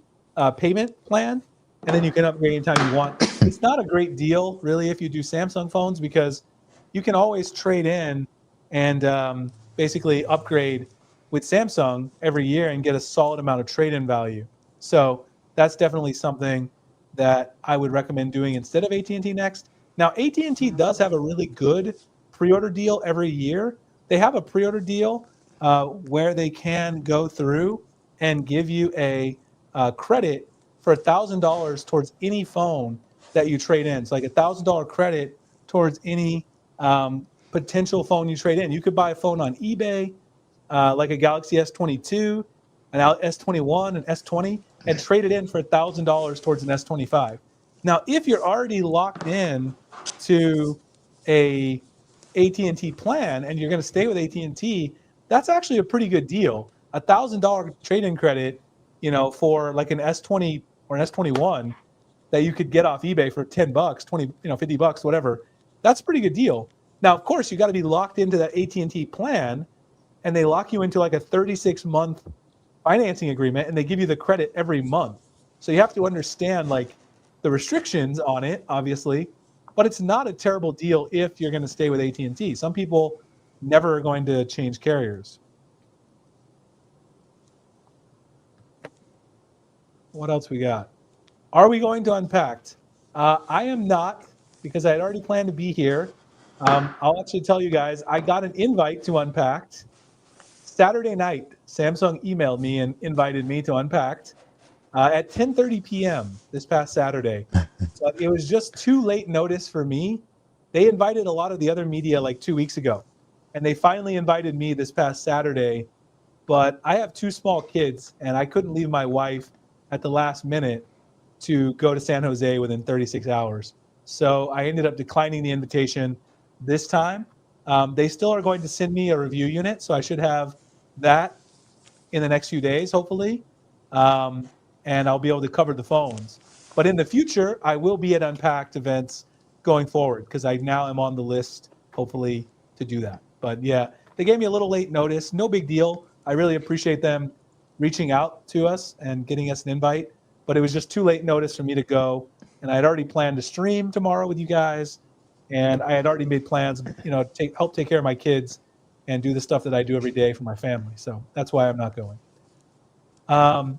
[SPEAKER 1] payment plan, and then you can upgrade anytime you want. It's not a great deal, really, if you do Samsung phones, because you can always trade in and basically upgrade with Samsung every year and get a solid amount of trade-in value. So that's definitely something that I would recommend doing instead of AT&T Next. Now, AT&T does have a really good pre-order deal every year. They have a pre-order deal where they can go through and give you a credit for $1,000 towards any phone that you trade in. So like $1,000 credit towards any potential phone you trade in. You could buy a phone on eBay, like a Galaxy S22, an S21, an S20, and trade it in for $1,000 towards an S25. Now, if you're already locked in to a AT&T plan and you're going to stay with AT&T, that's actually a pretty good deal. $1,000 trade-in credit, for like an S20 or an S21 that you could get off eBay for $10, 20, $50, whatever. That's a pretty good deal. Now, of course, you got to be locked into that AT&T plan, and they lock you into like a 36-month financing agreement, and they give you the credit every month. So you have to understand like the restrictions on it, obviously, but it's not a terrible deal if you're going to stay with AT&T. Some people never are going to change carriers. What else we got? Are we going to Unpacked? I am not, because I had already planned to be here. I'll actually tell you guys, I got an invite to Unpacked. Saturday night, Samsung emailed me and invited me to Unpacked at 10:30 p.m. this past Saturday. So it was just too late notice for me. They invited a lot of the other media like 2 weeks ago, and they finally invited me this past Saturday. But I have two small kids, and I couldn't leave my wife at the last minute to go to San Jose within 36 hours. So I ended up declining the invitation this time. They still are going to send me a review unit, so I should have that in the next few days, hopefully. And I'll be able to cover the phones. But in the future, I will be at Unpacked events going forward because I now am on the list, hopefully, to do that. But yeah, they gave me a little late notice. No big deal. I really appreciate them reaching out to us and getting us an invite. But it was just too late notice for me to go. And I had already planned to stream tomorrow with you guys. And I had already made plans, to help take care of my kids and do the stuff that I do every day for my family. So that's why I'm not going.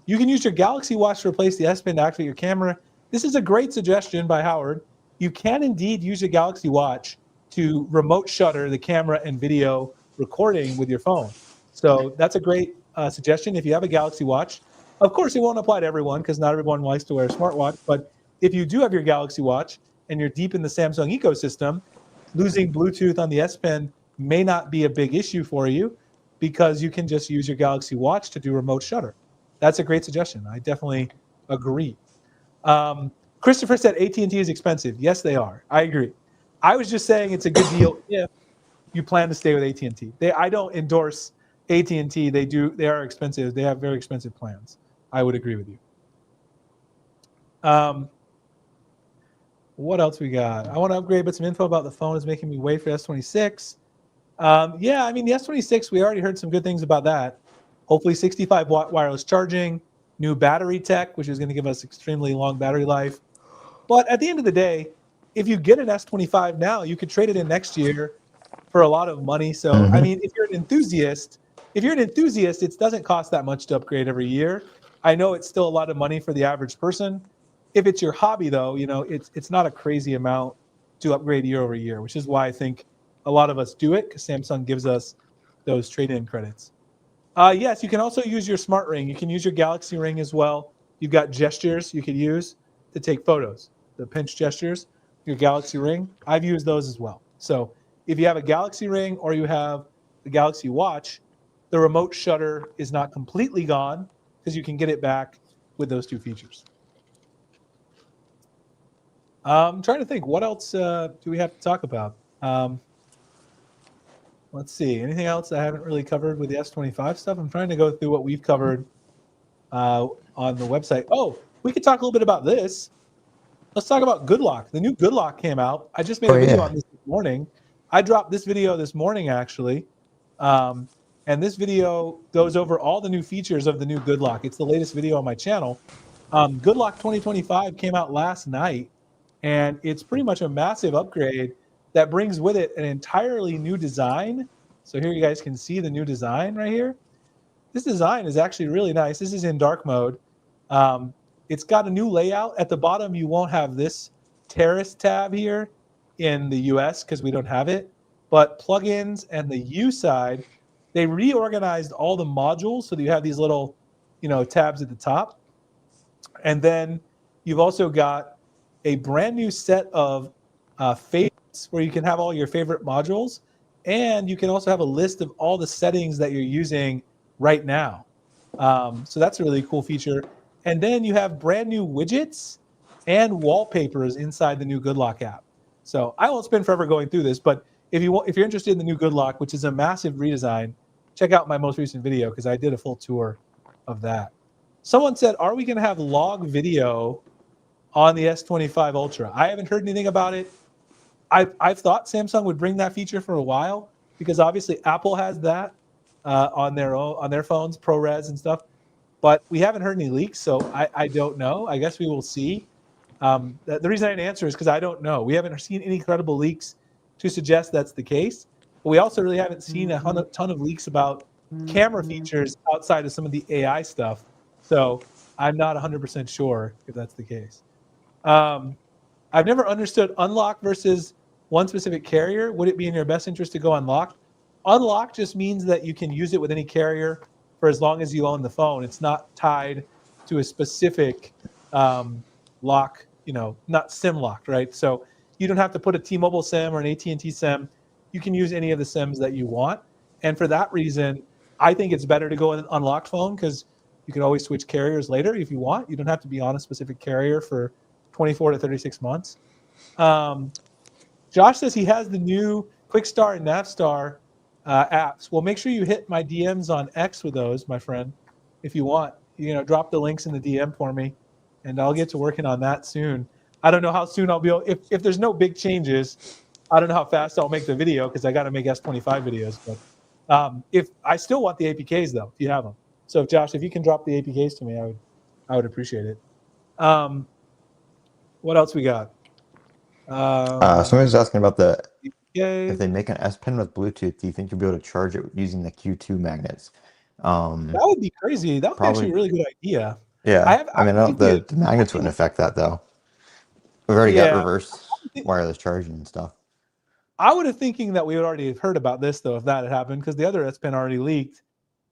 [SPEAKER 1] You can use your Galaxy Watch to replace the S Pen to activate your camera. This is a great suggestion by Howard. You can indeed use your Galaxy Watch to remote shutter the camera and video recording with your phone. So that's a great suggestion if you have a Galaxy Watch. Of course, it won't apply to everyone because not everyone likes to wear a smartwatch. But if you do have your Galaxy Watch and you're deep in the Samsung ecosystem, losing Bluetooth on the S Pen may not be a big issue for you because you can just use your Galaxy Watch to do remote shutter. That's a great suggestion. I definitely agree. Christopher said AT&T is expensive. Yes, they are. I agree. I was just saying it's a good deal if you plan to stay with AT&T. I don't endorse AT&T. They are expensive. They have very expensive plans. I would agree with you. What else we got? I want to upgrade, but some info about the phone is making me wait for S26. Yeah, I mean, the S26, we already heard some good things about that. Hopefully 65-watt wireless charging, new battery tech, which is going to give us extremely long battery life. But at the end of the day, if you get an S25 now, you could trade it in next year for a lot of money. So, I mean, if you're an enthusiast, it doesn't cost that much to upgrade every year. I know it's still a lot of money for the average person. If it's your hobby, though, it's not a crazy amount to upgrade year over year, which is why I think a lot of us do it because Samsung gives us those trade-in credits. Yes, you can also use your smart ring. You can use your Galaxy ring as well. You've got gestures you could use to take photos. The pinch gestures, your Galaxy ring. I've used those as well. So if you have a Galaxy ring or you have the Galaxy Watch, the remote shutter is not completely gone because you can get it back with those two features. I'm trying to think, what else do we have to talk about? Let's see. Anything else I haven't really covered with the S25 stuff? I'm trying to go through what we've covered on the website. Oh, we could talk a little bit about this. Let's talk about Good Lock. The new Good Lock came out. I just made a video on this morning. I dropped this video this morning, actually. And this video goes over all the new features of the new Good Lock. It's the latest video on my channel. Good Lock 2025 came out last night, and it's pretty much a massive upgrade that brings with it an entirely new design. So here you guys can see the new design right here. This design is actually really nice. This is in dark mode. It's got a new layout. At the bottom, you won't have this Terrace tab here in the US because we don't have it. But plugins and the U side, they reorganized all the modules so that you have these little, tabs at the top. And then you've also got a brand new set of favorites where you can have all your favorite modules. And you can also have a list of all the settings that you're using right now. So that's a really cool feature. And then you have brand new widgets and wallpapers inside the new Good Lock app. So I won't spend forever going through this, but if you're interested in the new Good Lock, which is a massive redesign, check out my most recent video because I did a full tour of that. Someone said, are we going to have log video on the S25 Ultra? I haven't heard anything about it. I've thought Samsung would bring that feature for a while because obviously Apple has that on their phones, ProRes and stuff. but we haven't heard any leaks, so I don't know. I guess we will see. The reason I didn't answer is because I don't know. We haven't seen any credible leaks to suggest that's the case. But we also really haven't seen a ton of leaks about camera features outside of some of the AI stuff. So I'm not 100% sure if that's the case. I've never understood unlock versus one specific carrier. Would it be in your best interest to go unlocked? Unlock just means that you can use it with any carrier for as long as you own the phone. It's not tied to a specific lock, not SIM locked, right? So you don't have to put a T-Mobile SIM or an AT&T SIM. You can use any of the SIMs that you want. And for that reason, I think it's better to go with an unlocked phone because you can always switch carriers later if you want. You don't have to be on a specific carrier for 24 to 36 months. Josh says he has the new QuickStar and Navstar apps. Well, make sure you hit my DMs on X with those, my friend, if you want. Drop the links in the DM for me, and I'll get to working on that soon. I don't know how soon I'll be able. If there's no big changes, I don't know how fast I'll make the video because I got to make S25 videos. But if I still want the APKs though, if you have them. So Josh, if you can drop the APKs to me, I would appreciate it. What else we got?
[SPEAKER 2] Somebody's asking about
[SPEAKER 1] APK.
[SPEAKER 2] if they make an S Pen with Bluetooth, do you think you'll be able to charge it using the Q2 magnets?
[SPEAKER 1] That would be crazy. That would be actually a really good idea.
[SPEAKER 2] Yeah. I mean, the magnets wouldn't affect that though. We've already got reverse wireless charging and stuff.
[SPEAKER 1] I would have thinking that we would already have heard about this though if that had happened because the other S Pen already leaked.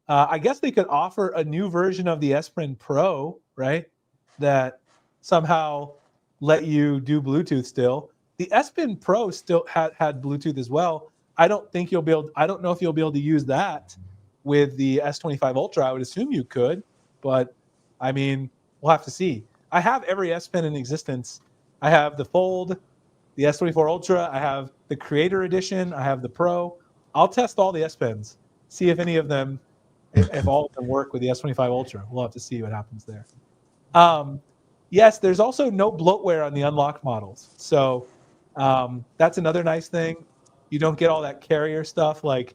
[SPEAKER 1] I guess they could offer a new version of the S Pen Pro, right? That somehow let you do Bluetooth still. The S Pen Pro still had Bluetooth as well. I don't know if you'll be able to use that with the S25 Ultra. I would assume you could, but I mean, we'll have to see. I have every S Pen in existence. I have the Fold, the S24 Ultra, I have the Creator Edition, I have the Pro. I'll test all the S Pens, see if any of them, if all of them work with the S25 Ultra. We'll have to see what happens there. Yes, there's also no bloatware on the unlocked models. So that's another nice thing. You don't get all that carrier stuff like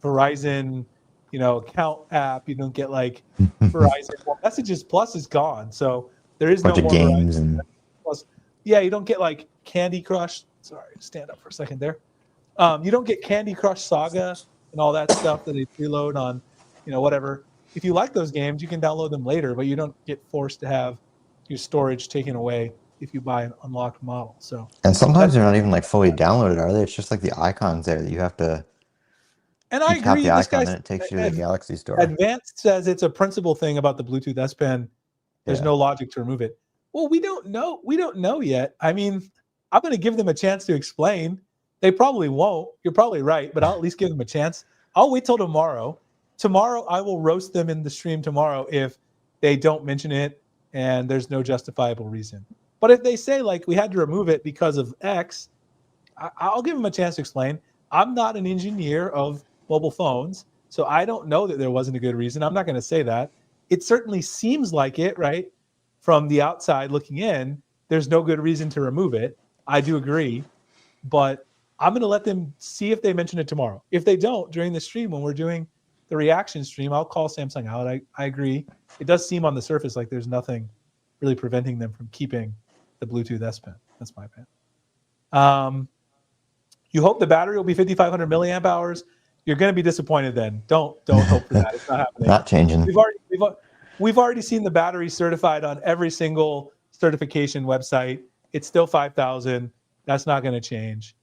[SPEAKER 1] Verizon, account app. You don't get like Verizon Messages Plus is gone. So there is no more
[SPEAKER 2] games
[SPEAKER 1] Verizon Plus. Yeah, you don't get like Candy Crush. Sorry, stand up for a second there. You don't get Candy Crush Saga and all that stuff that they preload on, whatever. If you like those games, you can download them later, but you don't get forced to have your storage taken away if you buy an unlocked model. So,
[SPEAKER 2] and sometimes they're not even like fully downloaded, are they? It's just like the icons there that you have to.
[SPEAKER 1] And I agree.
[SPEAKER 2] The icon, then it takes you to the Galaxy Store.
[SPEAKER 1] Advanced says it's a principal thing about the Bluetooth S Pen. There's no logic to remove it. Well, we don't know. We don't know yet. I mean, I'm going to give them a chance to explain. They probably won't. You're probably right, but I'll at least give them a chance. I'll wait till tomorrow. Tomorrow, I will roast them in the stream tomorrow if they don't mention it and there's no justifiable reason. But if they say, like, we had to remove it because of X, I'll give them a chance to explain. I'm not an engineer of mobile phones, so I don't know that there wasn't a good reason. I'm not going to say that. It certainly seems like it, right? From the outside looking in, there's no good reason to remove it. I do agree, but I'm going to let them see if they mention it tomorrow. If they don't during the stream when we're doing the reaction stream, I'll call Samsung out. I agree. It does seem on the surface like there's nothing really preventing them from keeping the Bluetooth S Pen. That's my opinion. You hope the battery will be 5,500 milliamp hours. You're going to be disappointed then. Don't hope for that. It's not happening.
[SPEAKER 2] Not changing.
[SPEAKER 1] We've already seen the battery certified on every single certification website. It's still 5,000. That's not going to change.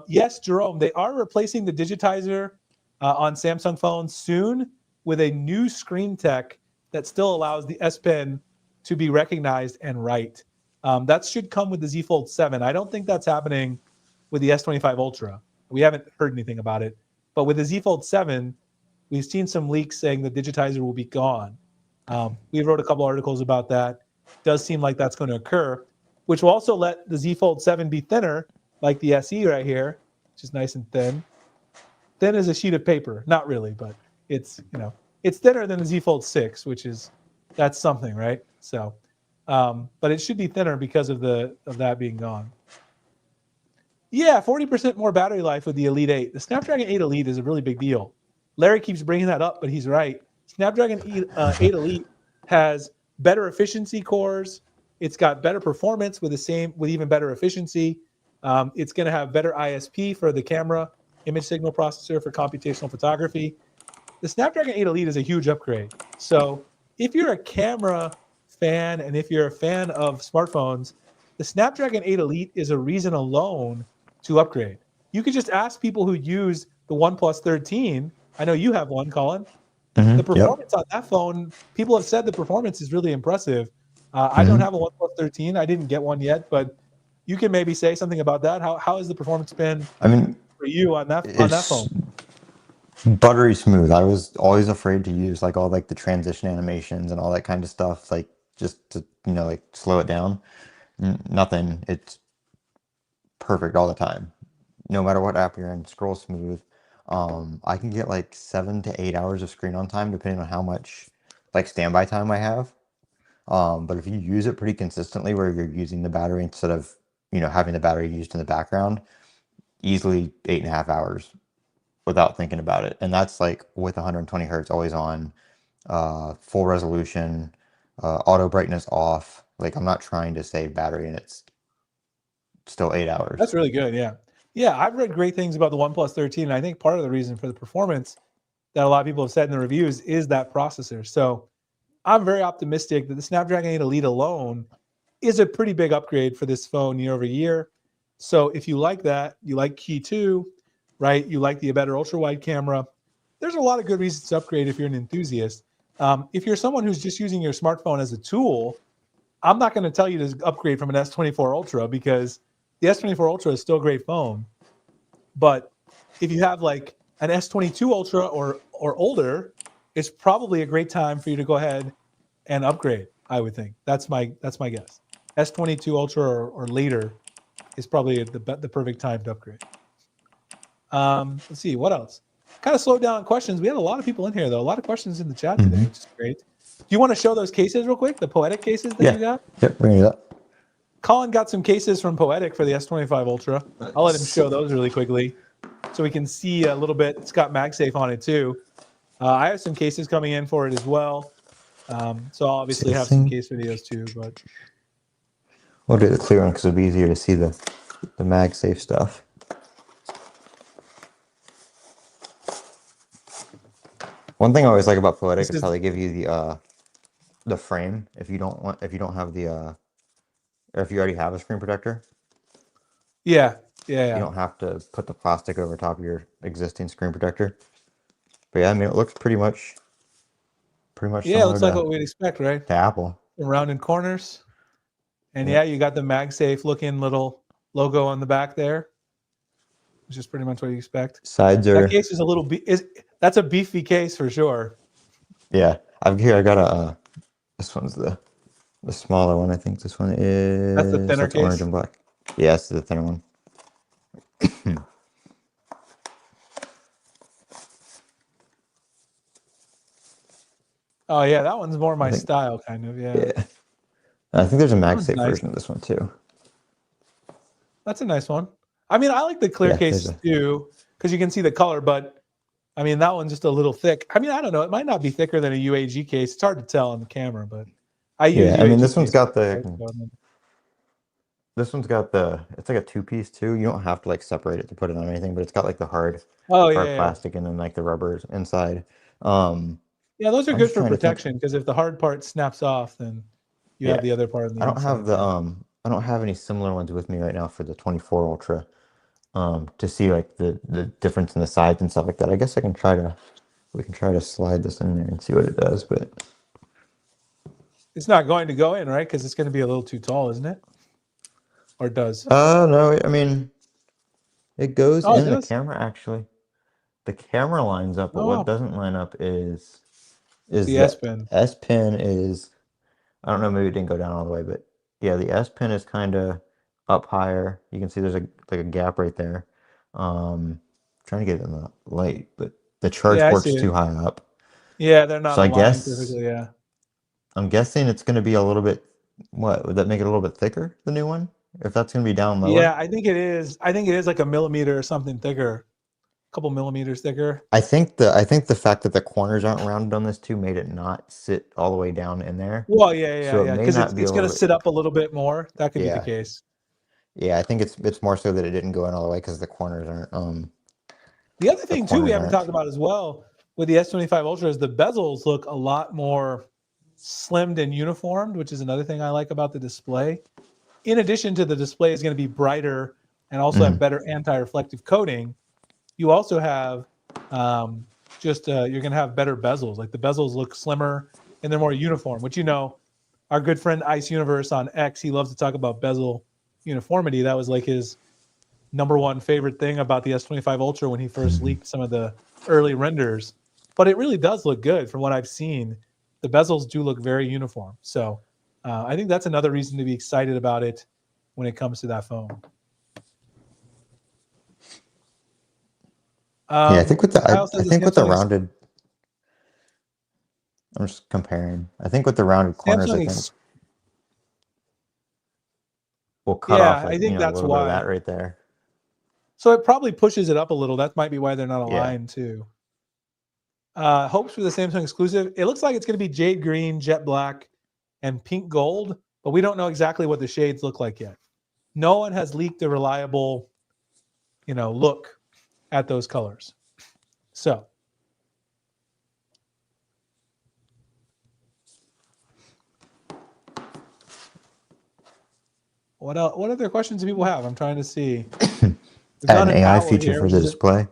[SPEAKER 1] Yes, Jerome, they are replacing the digitizer on Samsung phones soon with a new screen tech that still allows the S Pen to be recognized and write. That should come with the Z Fold 7. I don't think that's happening with the S25 Ultra. We haven't heard anything about it. But with the Z Fold 7, we've seen some leaks saying the digitizer will be gone. We wrote a couple articles about that. It does seem like that's going to occur, which will also let the Z Fold 7 be thinner, like the SE right here, which is nice and thin. Thin as a sheet of paper. Not really, but it's thinner than the Z Fold 6, that's something, right? So, but it should be thinner because of that being gone. Yeah, 40% more battery life with the Elite 8. The Snapdragon 8 Elite is a really big deal. Larry keeps bringing that up, but he's right. Snapdragon 8 Elite has better efficiency cores. It's got better performance with even better efficiency. It's going to have better ISP for the camera, image signal processor for computational photography. The Snapdragon 8 Elite is a huge upgrade. So if you're a camera fan and if you're a fan of smartphones, the Snapdragon 8 Elite is a reason alone to upgrade. You could just ask people who use the OnePlus 13. I know you have one, Colin. The performance on that phone, people have said the performance is really impressive. I don't have a OnePlus 13. I didn't get one yet, but you can maybe say something about that. How has the performance been for you on that phone?
[SPEAKER 2] Buttery smooth. I was always afraid to use like all like the transition animations and all that kind of stuff, like just to like slow it down. Nothing. It's perfect all the time. No matter what app you're in, scroll smooth. I can get like 7 to 8 hours of screen on time depending on how much like standby time I have. But if you use it pretty consistently where you're using the battery instead of having the battery used in the background, easily 8.5 hours without thinking about it. And that's like with 120 hertz always on, full resolution, auto brightness off. Like I'm not trying to save battery and it's still 8 hours.
[SPEAKER 1] That's really good. Yeah. Yeah. I've read great things about the OnePlus 13. And I think part of the reason for the performance that a lot of people have said in the reviews is that processor. So I'm very optimistic that the Snapdragon 8 Elite alone is a pretty big upgrade for this phone year over year. So if you like that, you like Key 2, right? You like the better ultra wide camera. There's a lot of good reasons to upgrade if you're an enthusiast. If you're someone who's just using your smartphone as a tool, I'm not going to tell you to upgrade from an S24 Ultra because the S24 Ultra is still a great phone. But if you have like an S22 Ultra or older, it's probably a great time for you to go ahead and upgrade. I would think that's my guess. S22 Ultra or later is probably the perfect time to upgrade. Let's see what else. Kind of slowed down on questions. We had a lot of people in here though. A lot of questions in the chat today, which is great. Do you want to show those cases real quick? The Poetic cases that you got?
[SPEAKER 2] Yep, bring it up.
[SPEAKER 1] Colin got some cases from Poetic for the S25 Ultra. I'll let him show those really quickly so we can see a little bit. It's got MagSafe on it too. I have some cases coming in for it as well. So I'll obviously have some case videos too, but
[SPEAKER 2] we'll do the clear one because it'll be easier to see the MagSafe stuff. One thing I always like about Poetic is how they give you the frame if you don't have the or if you already have a screen protector.
[SPEAKER 1] Yeah.
[SPEAKER 2] You don't have to put the plastic over top of your existing screen protector. But yeah, I mean it looks pretty much
[SPEAKER 1] it looks like what we'd expect, right?
[SPEAKER 2] To Apple.
[SPEAKER 1] The rounded corners. And yeah, you got the MagSafe looking little logo on the back there, which is pretty much what you expect.
[SPEAKER 2] Sides are.
[SPEAKER 1] That case is a little that's a beefy case for sure.
[SPEAKER 2] Yeah, I got a. This one's the smaller one. I think this one is.
[SPEAKER 1] That's the thinner case.
[SPEAKER 2] Orange and black. Yeah, it's the thinner one.
[SPEAKER 1] Oh yeah, that one's more my style, kind of. Yeah.
[SPEAKER 2] I think there's a MagSafe version of this one too.
[SPEAKER 1] That's a nice one. I mean, I like the clear case too because you can see the color, but I mean that one's just a little thick. I mean, I don't know. It might not be thicker than a UAG case. It's hard to tell on the camera, but I use.
[SPEAKER 2] I mean, this one's got the. This one's got it's like a two-piece too. You don't have to like separate it to put it on anything, but it's got like the hard plastic and then like the rubbers inside.
[SPEAKER 1] Yeah, those are good for protection because if the hard part snaps off, then you have the other part of the
[SPEAKER 2] I don't have the I don't have any similar ones with me right now for the 24 Ultra. To see like the difference in the sides and stuff like that. I guess we can try to slide this in there and see what it does, but
[SPEAKER 1] it's not going to go in, right? Because it's going to be a little too tall, isn't it? Or it does?
[SPEAKER 2] No, I mean it goes in the camera actually. The camera lines up, but what doesn't line up is
[SPEAKER 1] the S Pen.
[SPEAKER 2] S Pen is, I don't know, maybe it didn't go down all the way, but yeah, the S Pen is kind of up higher. You can see there's a gap right there. Trying to get it in the light, but the charge port's too high up.
[SPEAKER 1] Yeah, they're not.
[SPEAKER 2] So I guess I'm guessing it's going to be a little bit. What would that make it a little bit thicker? The new one, if that's going to be down lower.
[SPEAKER 1] Yeah, I think it is. I think it is like a millimeter or something thicker. couple millimeters thicker.
[SPEAKER 2] I think the fact that the corners aren't rounded on this too made it not sit all the way down in there.
[SPEAKER 1] Well, yeah,
[SPEAKER 2] So it may
[SPEAKER 1] because
[SPEAKER 2] not be
[SPEAKER 1] it's
[SPEAKER 2] a
[SPEAKER 1] going
[SPEAKER 2] little
[SPEAKER 1] to
[SPEAKER 2] bit.
[SPEAKER 1] sit up a little bit more. That could be the
[SPEAKER 2] Yeah.
[SPEAKER 1] case.
[SPEAKER 2] Yeah, I think it's more so that it didn't go in all the way because the corners aren't.
[SPEAKER 1] The other thing too we haven't
[SPEAKER 2] aren't.
[SPEAKER 1] talked about as well with the S25 Ultra is the bezels look a lot more slimmed and uniformed, which is another thing I like about the display. In addition to the display is going to be brighter and also have better anti-reflective coating, you also have you're going to have better bezels. Like the bezels look slimmer and they're more uniform, which, you know, our good friend Ice Universe on X, he loves to talk about bezel uniformity. That was like his number one favorite thing about the S25 Ultra when he first leaked some of the early renders. But it really does look good from what I've seen. The bezels do look very uniform. So I think that's another reason to be excited about it when it comes to that phone.
[SPEAKER 2] Yeah, I think with the
[SPEAKER 1] Samsung
[SPEAKER 2] rounded, I'm just comparing. I think with the rounded corners, I think we'll cut off like,
[SPEAKER 1] I think
[SPEAKER 2] a
[SPEAKER 1] that's
[SPEAKER 2] little bit of
[SPEAKER 1] why.
[SPEAKER 2] that right there.
[SPEAKER 1] So it probably pushes it up a little. That might be why they're not aligned too. Hopes for the Samsung exclusive. It looks like it's going to be jade green, jet black, and pink gold, but we don't know exactly what the shades look like yet. No one has leaked a reliable, look at those colors. So what else? What other questions do people have? I'm trying to see.
[SPEAKER 2] Add an AI feature for the display.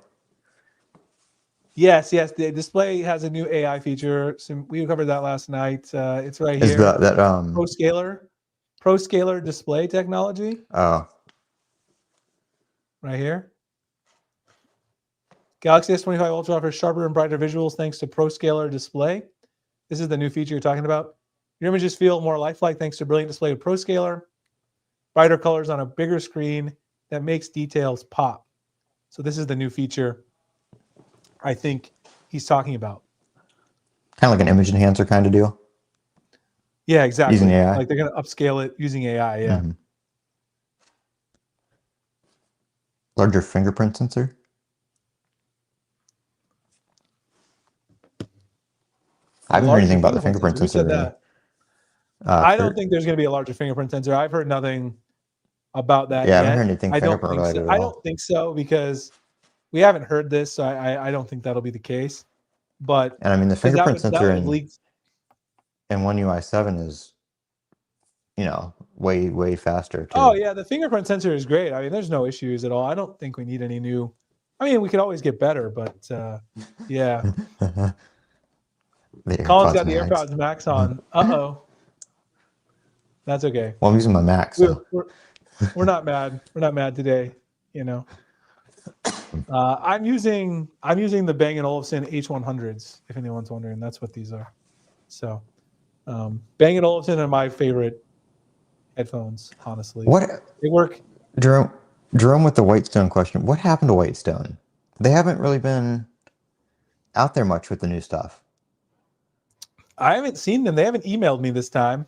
[SPEAKER 1] Yes. The display has a new AI feature. So we covered that last night. It's right
[SPEAKER 2] Is
[SPEAKER 1] here. ProScaler display technology.
[SPEAKER 2] Oh.
[SPEAKER 1] Right here. Galaxy S25 Ultra offers sharper and brighter visuals thanks to ProScaler display. This is the new feature you're talking about. Your images feel more lifelike thanks to brilliant display of ProScaler. Brighter colors on a bigger screen that makes details pop. So this is the new feature I think he's talking about.
[SPEAKER 2] Kind of like an image enhancer kind of deal.
[SPEAKER 1] Yeah, exactly.
[SPEAKER 2] Using AI.
[SPEAKER 1] Like they're going to upscale it using AI, yeah.
[SPEAKER 2] Mm-hmm. Larger fingerprint sensor. I haven't heard anything about the fingerprint sensor.
[SPEAKER 1] Really. That. I don't think there's going to be a larger fingerprint sensor. I've heard nothing about that yet.
[SPEAKER 2] I haven't heard anything fingerprint related at all.
[SPEAKER 1] I don't think so because we haven't heard this, so I don't think that'll be the case. But
[SPEAKER 2] and I mean the fingerprint sensor in One UI 7 is, way faster too.
[SPEAKER 1] Oh yeah, the fingerprint sensor is great. I mean, there's no issues at all. I don't think we need any new. I mean, we could always get better, but yeah. Colin's got the AirPods Max on. That's okay.
[SPEAKER 2] Well, I'm using my Mac. So.
[SPEAKER 1] We're not mad. We're not mad today. I'm using the Bang & Olufsen H100s. If anyone's wondering, that's what these are. So, Bang & Olufsen are my favorite headphones. Honestly, they work.
[SPEAKER 2] Jerome, with the Whitestone question. What happened to Whitestone? They haven't really been out there much with the new stuff.
[SPEAKER 1] I haven't seen them. They haven't emailed me this time.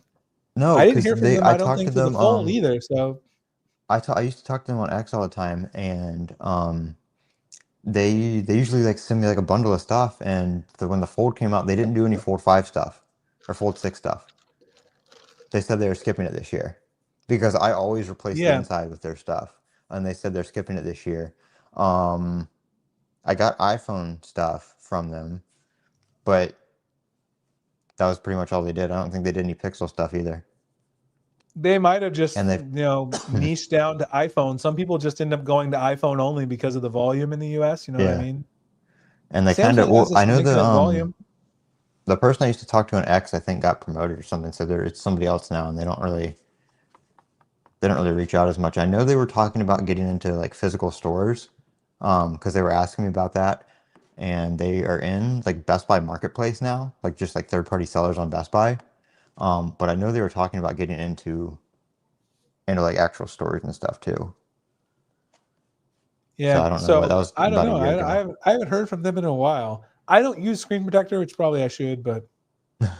[SPEAKER 2] No,
[SPEAKER 1] I didn't hear from them. I don't think through the poll either. So
[SPEAKER 2] I used to talk to them on X all the time, and they usually like send me like a bundle of stuff. And when the Fold came out, they didn't do any Fold 5 stuff or Fold 6 stuff. They said they were skipping it this year because I always replace the inside with their stuff, and they said they're skipping it this year. I got iPhone stuff from them, but that was pretty much all they did. I don't think they did any Pixel stuff either.
[SPEAKER 1] They might have just, niched down to iPhone. Some people just end up going to iPhone only because of the volume in the US. You know what I mean?
[SPEAKER 2] And they kind of, I know the person I used to talk to on X, I think, got promoted or something. So it's somebody else now, and they don't really reach out as much. I know they were talking about getting into like physical stores, because they were asking me about that. And they are in like Best Buy Marketplace now, like just like third-party sellers on Best Buy. But I know they were talking about getting into like actual stores and stuff too.
[SPEAKER 1] Yeah,
[SPEAKER 2] so I don't know. That was
[SPEAKER 1] I don't
[SPEAKER 2] about
[SPEAKER 1] know.
[SPEAKER 2] A year ago.
[SPEAKER 1] I haven't heard from them in a while. I don't use screen protector, which probably I should, but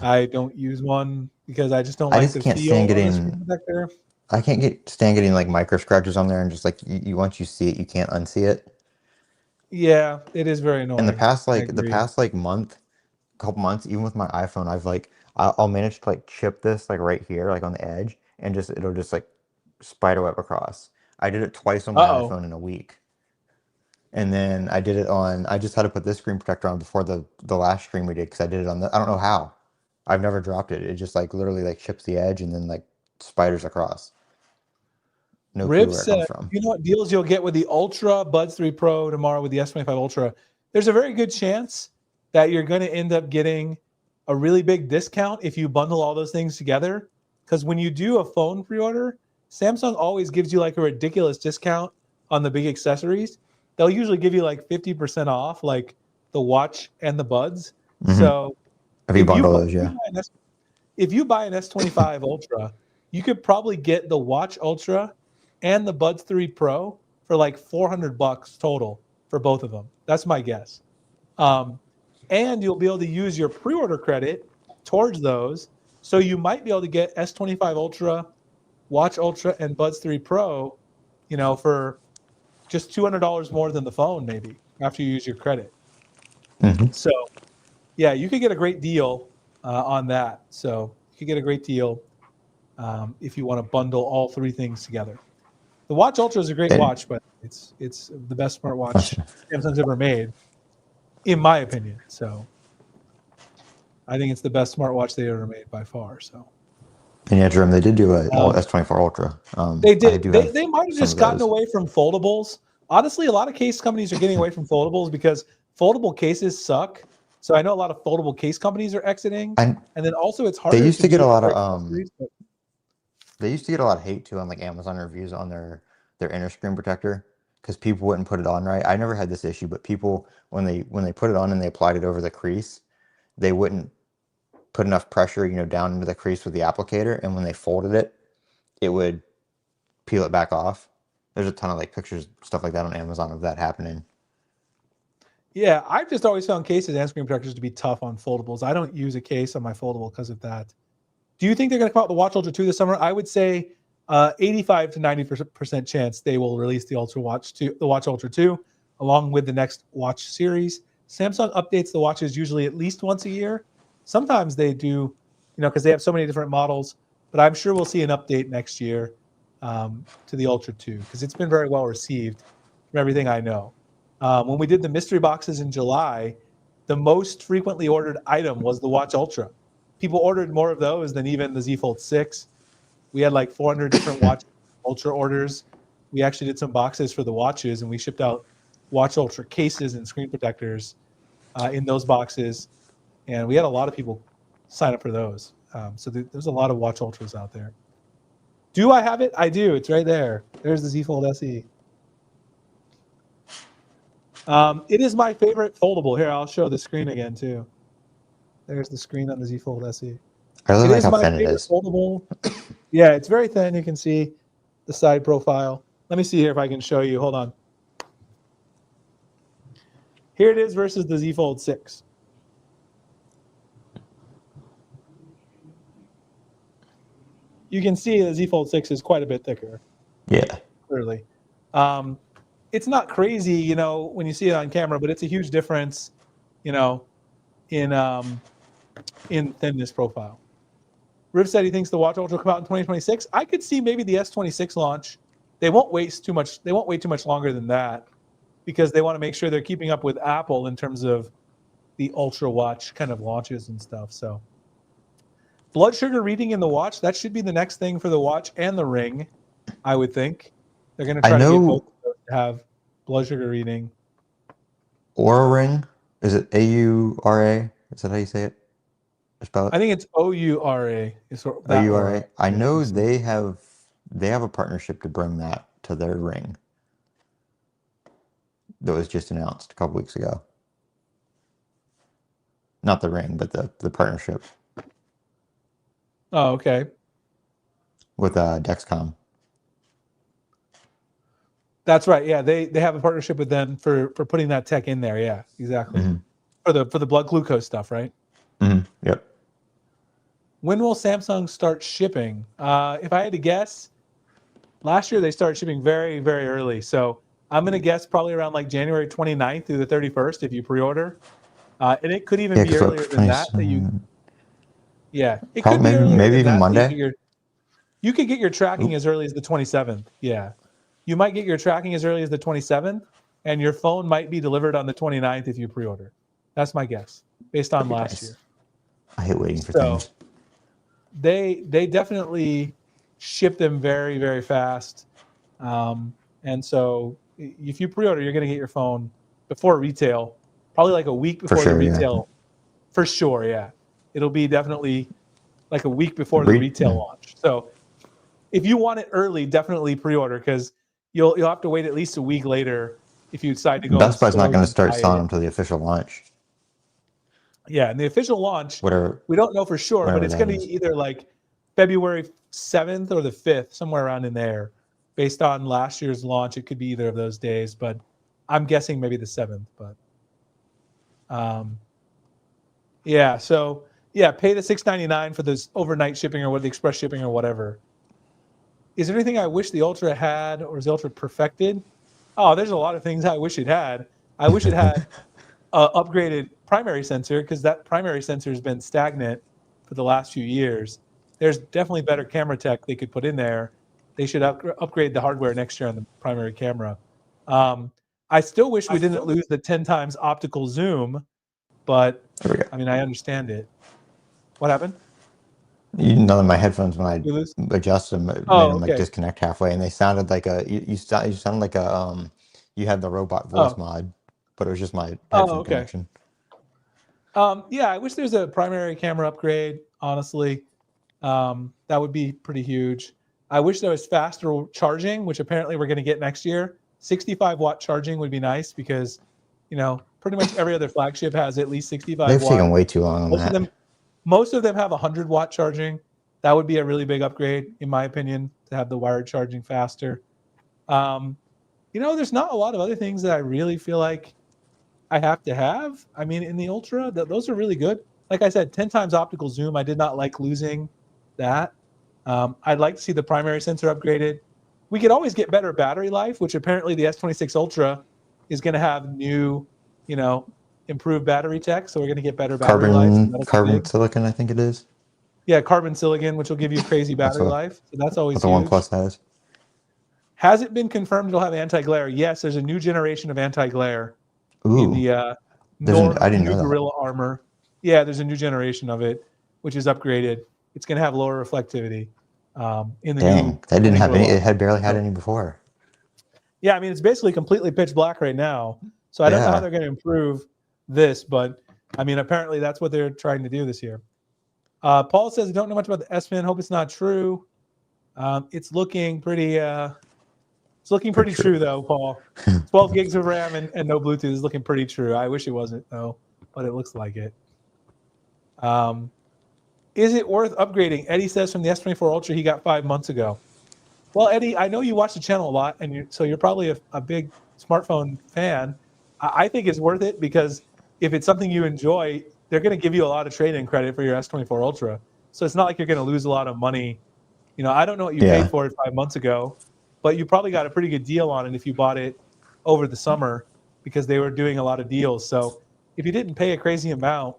[SPEAKER 1] I don't use one because I just don't like the feel of the screen protector.
[SPEAKER 2] I can't stand getting like micro scratches on there, and just like you once you see it, you can't unsee it.
[SPEAKER 1] Yeah, it is very
[SPEAKER 2] In the
[SPEAKER 1] annoying.
[SPEAKER 2] past,
[SPEAKER 1] I
[SPEAKER 2] like the
[SPEAKER 1] agree.
[SPEAKER 2] past like month, couple months, even with my iPhone, I'll manage to like chip this like right here, like on the edge, and just it'll just like spider web across. I did it twice on my
[SPEAKER 1] Uh-oh.
[SPEAKER 2] iPhone in a week. And then I did it on, I just had to put this screen protector on before the last stream we did because I did it on the, I don't know how. I've never dropped it. It just like literally like chips the edge and then like spiders across. No clue
[SPEAKER 1] Riv
[SPEAKER 2] where it comes
[SPEAKER 1] said,
[SPEAKER 2] from.
[SPEAKER 1] you know what deals you'll get with the Ultra Buds 3 Pro tomorrow with the S25 Ultra? There's a very good chance that you're going to end up getting a really big discount if you bundle all those things together. Because when you do a phone pre-order, Samsung always gives you like a ridiculous discount on the big accessories. They'll usually give you like 50% off, like the watch and the buds.
[SPEAKER 2] Hmm.
[SPEAKER 1] So
[SPEAKER 2] If you
[SPEAKER 1] if you
[SPEAKER 2] bundle
[SPEAKER 1] buy,
[SPEAKER 2] those, yeah.
[SPEAKER 1] if you buy an S25 Ultra, you could probably get the Watch Ultra and the Buds 3 Pro for like $400 total for both of them. That's my guess. And you'll be able to use your pre-order credit towards those. So you might be able to get S25 Ultra, Watch Ultra, and Buds 3 Pro, for just $200 more than the phone, maybe after you use your credit.
[SPEAKER 2] Hmm.
[SPEAKER 1] So yeah, you could get a great deal on that. So you could get a great deal if you want to bundle all three things together. The Watch Ultra is a great
[SPEAKER 2] Then,
[SPEAKER 1] watch, but it's the best smartwatch Samsung's ever made, in my opinion. So I think it's the best smartwatch they ever made by far. So
[SPEAKER 2] and yeah, Jerome, they did do a
[SPEAKER 1] um,
[SPEAKER 2] S24 Ultra.
[SPEAKER 1] they
[SPEAKER 2] I
[SPEAKER 1] did.
[SPEAKER 2] do
[SPEAKER 1] They
[SPEAKER 2] have
[SPEAKER 1] they might have
[SPEAKER 2] some
[SPEAKER 1] just
[SPEAKER 2] of
[SPEAKER 1] gotten
[SPEAKER 2] those.
[SPEAKER 1] away from foldables. Honestly, a lot of case companies are getting away from foldables because foldable cases suck. So I know a lot of foldable case companies are exiting,
[SPEAKER 2] And
[SPEAKER 1] and then also it's
[SPEAKER 2] they
[SPEAKER 1] harder
[SPEAKER 2] used
[SPEAKER 1] to
[SPEAKER 2] to get a
[SPEAKER 1] build
[SPEAKER 2] lot
[SPEAKER 1] for
[SPEAKER 2] of
[SPEAKER 1] accessories. But
[SPEAKER 2] they used to get a lot of hate too on like Amazon reviews on their inner screen protector because people wouldn't put it on right. I never had this issue, but people when they put it on and they applied it over the crease, they wouldn't put enough pressure, down into the crease with the applicator, and when they folded it, it would peel it back off. There's a ton of like pictures, stuff like that on Amazon of that happening.
[SPEAKER 1] yeah, I've just always found cases and screen protectors to be tough on foldables. I don't use a case on my foldable because of that. Do you think they're going to come out with the Watch Ultra 2 this summer? I would say 85 to 90% chance they will release the Watch Ultra 2, along with the next watch series. Samsung updates the watches usually at least once a year. Sometimes they do, because they have so many different models. But I'm sure we'll see an update next year to the Ultra 2 because it's been very well received from everything I know. When we did the mystery boxes in July, the most frequently ordered item was the Watch Ultra. People ordered more of those than even the Z Fold 6. We had like 400 different Watch Ultra orders. We actually did some boxes for the watches, and we shipped out Watch Ultra cases and screen protectors in those boxes. And we had a lot of people sign up for those. So there's a lot of Watch Ultras out there. Do I have it? I do. It's right there. There's the Z Fold SE. It is my favorite foldable. Here, I'll show the screen again too. There's the screen on the Z Fold SE.
[SPEAKER 2] I really
[SPEAKER 1] It
[SPEAKER 2] like
[SPEAKER 1] is
[SPEAKER 2] how
[SPEAKER 1] my
[SPEAKER 2] thin it
[SPEAKER 1] favorite
[SPEAKER 2] is.
[SPEAKER 1] foldable. Yeah, it's very thin. You can see the side profile. Let me see here if I can show you. Hold on. Here it is versus the Z Fold 6. You can see the Z Fold 6 is quite a bit thicker,
[SPEAKER 2] Yeah.
[SPEAKER 1] clearly. It's not crazy, when you see it on camera, but it's a huge difference, you know, in thinness profile. Riv said he thinks the Watch Ultra will come out in 2026. I could see maybe the S26 launch. They won't wait too much longer than that because they want to make sure they're keeping up with Apple in terms of the Ultra Watch kind of launches and stuff. So blood sugar reading in the watch, that should be the next thing for the watch and the ring, I would think. They're going to
[SPEAKER 2] I
[SPEAKER 1] try to get both
[SPEAKER 2] know
[SPEAKER 1] of those to have blood sugar reading.
[SPEAKER 2] Aura Ring. Is it Aura? Is that how you say it? Or spell it?
[SPEAKER 1] I think it's OURA. Is that
[SPEAKER 2] Aura.
[SPEAKER 1] aura.
[SPEAKER 2] I
[SPEAKER 1] Yeah, I think
[SPEAKER 2] know
[SPEAKER 1] so.
[SPEAKER 2] they have a partnership to bring that to their ring that was just announced a couple weeks ago. Not the ring, but the partnership
[SPEAKER 1] Oh, okay.
[SPEAKER 2] with Dexcom.
[SPEAKER 1] That's right. Yeah, they have a partnership with them for putting that tech in there. Yeah, exactly.
[SPEAKER 2] Hmm.
[SPEAKER 1] For the blood glucose stuff, right?
[SPEAKER 2] Hmm. Yep.
[SPEAKER 1] When will Samsung start shipping? If I had to guess, last year they started shipping very, very early. So I'm going to guess probably around like January 29th through the 31st if you pre-order. And it could even
[SPEAKER 2] Yeah,
[SPEAKER 1] be
[SPEAKER 2] because
[SPEAKER 1] earlier than that you, yeah, it could
[SPEAKER 2] probably
[SPEAKER 1] be earlier
[SPEAKER 2] maybe
[SPEAKER 1] than
[SPEAKER 2] even
[SPEAKER 1] that.
[SPEAKER 2] Monday.
[SPEAKER 1] You could get your tracking
[SPEAKER 2] Oop.
[SPEAKER 1] as early as the 27th. Yeah. You might get your tracking as early as the 27th, and your phone might be delivered on the 29th if you pre-order. That's my guess, based on last
[SPEAKER 2] Nice.
[SPEAKER 1] year.
[SPEAKER 2] I hate waiting for
[SPEAKER 1] So
[SPEAKER 2] things.
[SPEAKER 1] they definitely ship them very, very fast. And so if you pre-order, you're going to get your phone before retail, probably like a week
[SPEAKER 2] For
[SPEAKER 1] before the
[SPEAKER 2] sure, yeah.
[SPEAKER 1] retail. For sure, yeah. It'll be definitely like a week before the
[SPEAKER 2] Re-
[SPEAKER 1] retail launch. So if you want it early, definitely pre-order because you'll have to wait at least a week later if you decide to go in
[SPEAKER 2] Best Buy's not
[SPEAKER 1] stores
[SPEAKER 2] going to
[SPEAKER 1] and
[SPEAKER 2] start
[SPEAKER 1] buy
[SPEAKER 2] selling
[SPEAKER 1] it.
[SPEAKER 2] until the official launch.
[SPEAKER 1] Yeah, and the official launch,
[SPEAKER 2] Whatever,
[SPEAKER 1] we don't know for sure, but
[SPEAKER 2] whenever
[SPEAKER 1] it's
[SPEAKER 2] that
[SPEAKER 1] going to
[SPEAKER 2] is.
[SPEAKER 1] be either like February 7th or the 5th, somewhere around in there. Based on last year's launch, it could be either of those days, but I'm guessing maybe the 7th. But yeah, so yeah, pay the $6.99 for this overnight shipping or what the express shipping or whatever. Is there anything I wish the Ultra had or is the Ultra perfected? Oh, there's a lot of things I wish it had. I wish it had upgraded primary sensor because that primary sensor has been stagnant for the last few years. There's definitely better camera tech they could put in there. They should upgrade the hardware next year on the primary camera. I still wish we didn't lose the 10 times optical zoom, but
[SPEAKER 2] There we go.
[SPEAKER 1] I mean, I understand it. What happened?
[SPEAKER 2] You know, my headphones when
[SPEAKER 1] You lose?
[SPEAKER 2] I adjust them, it made
[SPEAKER 1] Oh,
[SPEAKER 2] them like
[SPEAKER 1] okay.
[SPEAKER 2] disconnect halfway, and they sounded like you sound like a you had the robot voice
[SPEAKER 1] Oh,
[SPEAKER 2] mod, but it was just my
[SPEAKER 1] oh,
[SPEAKER 2] headphone
[SPEAKER 1] okay.
[SPEAKER 2] connection.
[SPEAKER 1] Yeah, I wish there's a primary camera upgrade, honestly. That would be pretty huge. I wish there was faster charging, which apparently we're going to get next year. 65-watt charging would be nice because, pretty much every other flagship has at least 65
[SPEAKER 2] They've taken
[SPEAKER 1] watt.
[SPEAKER 2] way too long on
[SPEAKER 1] Most of
[SPEAKER 2] that.
[SPEAKER 1] them, most of them have 100-watt charging. That would be a really big upgrade, in my opinion, to have the wired charging faster. There's not a lot of other things that I really feel like I have to have. I mean, in the Ultra, those are really good. Like I said, 10 times optical zoom. I did not like losing that. I'd like to see the primary sensor upgraded. We could always get better battery life, which apparently the S26 Ultra is going to have new, improved battery tech. So we're going to get better battery life. So that'll be
[SPEAKER 2] Carbon
[SPEAKER 1] big.
[SPEAKER 2] silicon, I think it is.
[SPEAKER 1] Yeah, carbon silicon, which will give you crazy
[SPEAKER 2] That's
[SPEAKER 1] battery life. So that's always
[SPEAKER 2] what the
[SPEAKER 1] huge.
[SPEAKER 2] OnePlus has.
[SPEAKER 1] Has it been confirmed it'll have anti-glare? Yes, there's a new generation of anti-glare in
[SPEAKER 2] Ooh,
[SPEAKER 1] the
[SPEAKER 2] I didn't
[SPEAKER 1] new
[SPEAKER 2] know that.
[SPEAKER 1] Gorilla Armor. Yeah, there's a new generation of it, which is upgraded. It's going to have lower reflectivity in the new.
[SPEAKER 2] Dang, that didn't have any.
[SPEAKER 1] Gorilla
[SPEAKER 2] It had barely
[SPEAKER 1] Armor.
[SPEAKER 2] had
[SPEAKER 1] So,
[SPEAKER 2] any before.
[SPEAKER 1] yeah, I mean, it's basically completely pitch black right now. So I don't know how
[SPEAKER 2] Yeah.
[SPEAKER 1] they're going to improve this, but I mean, apparently that's what they're trying to do this year. Paul says, I don't know much about the S Pen. Hope it's not true. It's looking pretty. It's looking pretty true though, Paul. 12 gigs of RAM and no Bluetooth is looking pretty true. I wish it wasn't though, but it looks like it. Is it worth upgrading? Eddie says from the S24 Ultra he got 5 months ago. Well, Eddie, I know you watch the channel a lot, and so you're probably a big smartphone fan. I think it's worth it because if it's something you enjoy, they're going to give you a lot of trade-in credit for your S24 Ultra. So it's not like you're going to lose a lot of money. I don't know what you paid for it 5 months ago, but you probably got a pretty good deal on it if you bought it over the summer because they were doing a lot of deals. So if you didn't pay a crazy amount,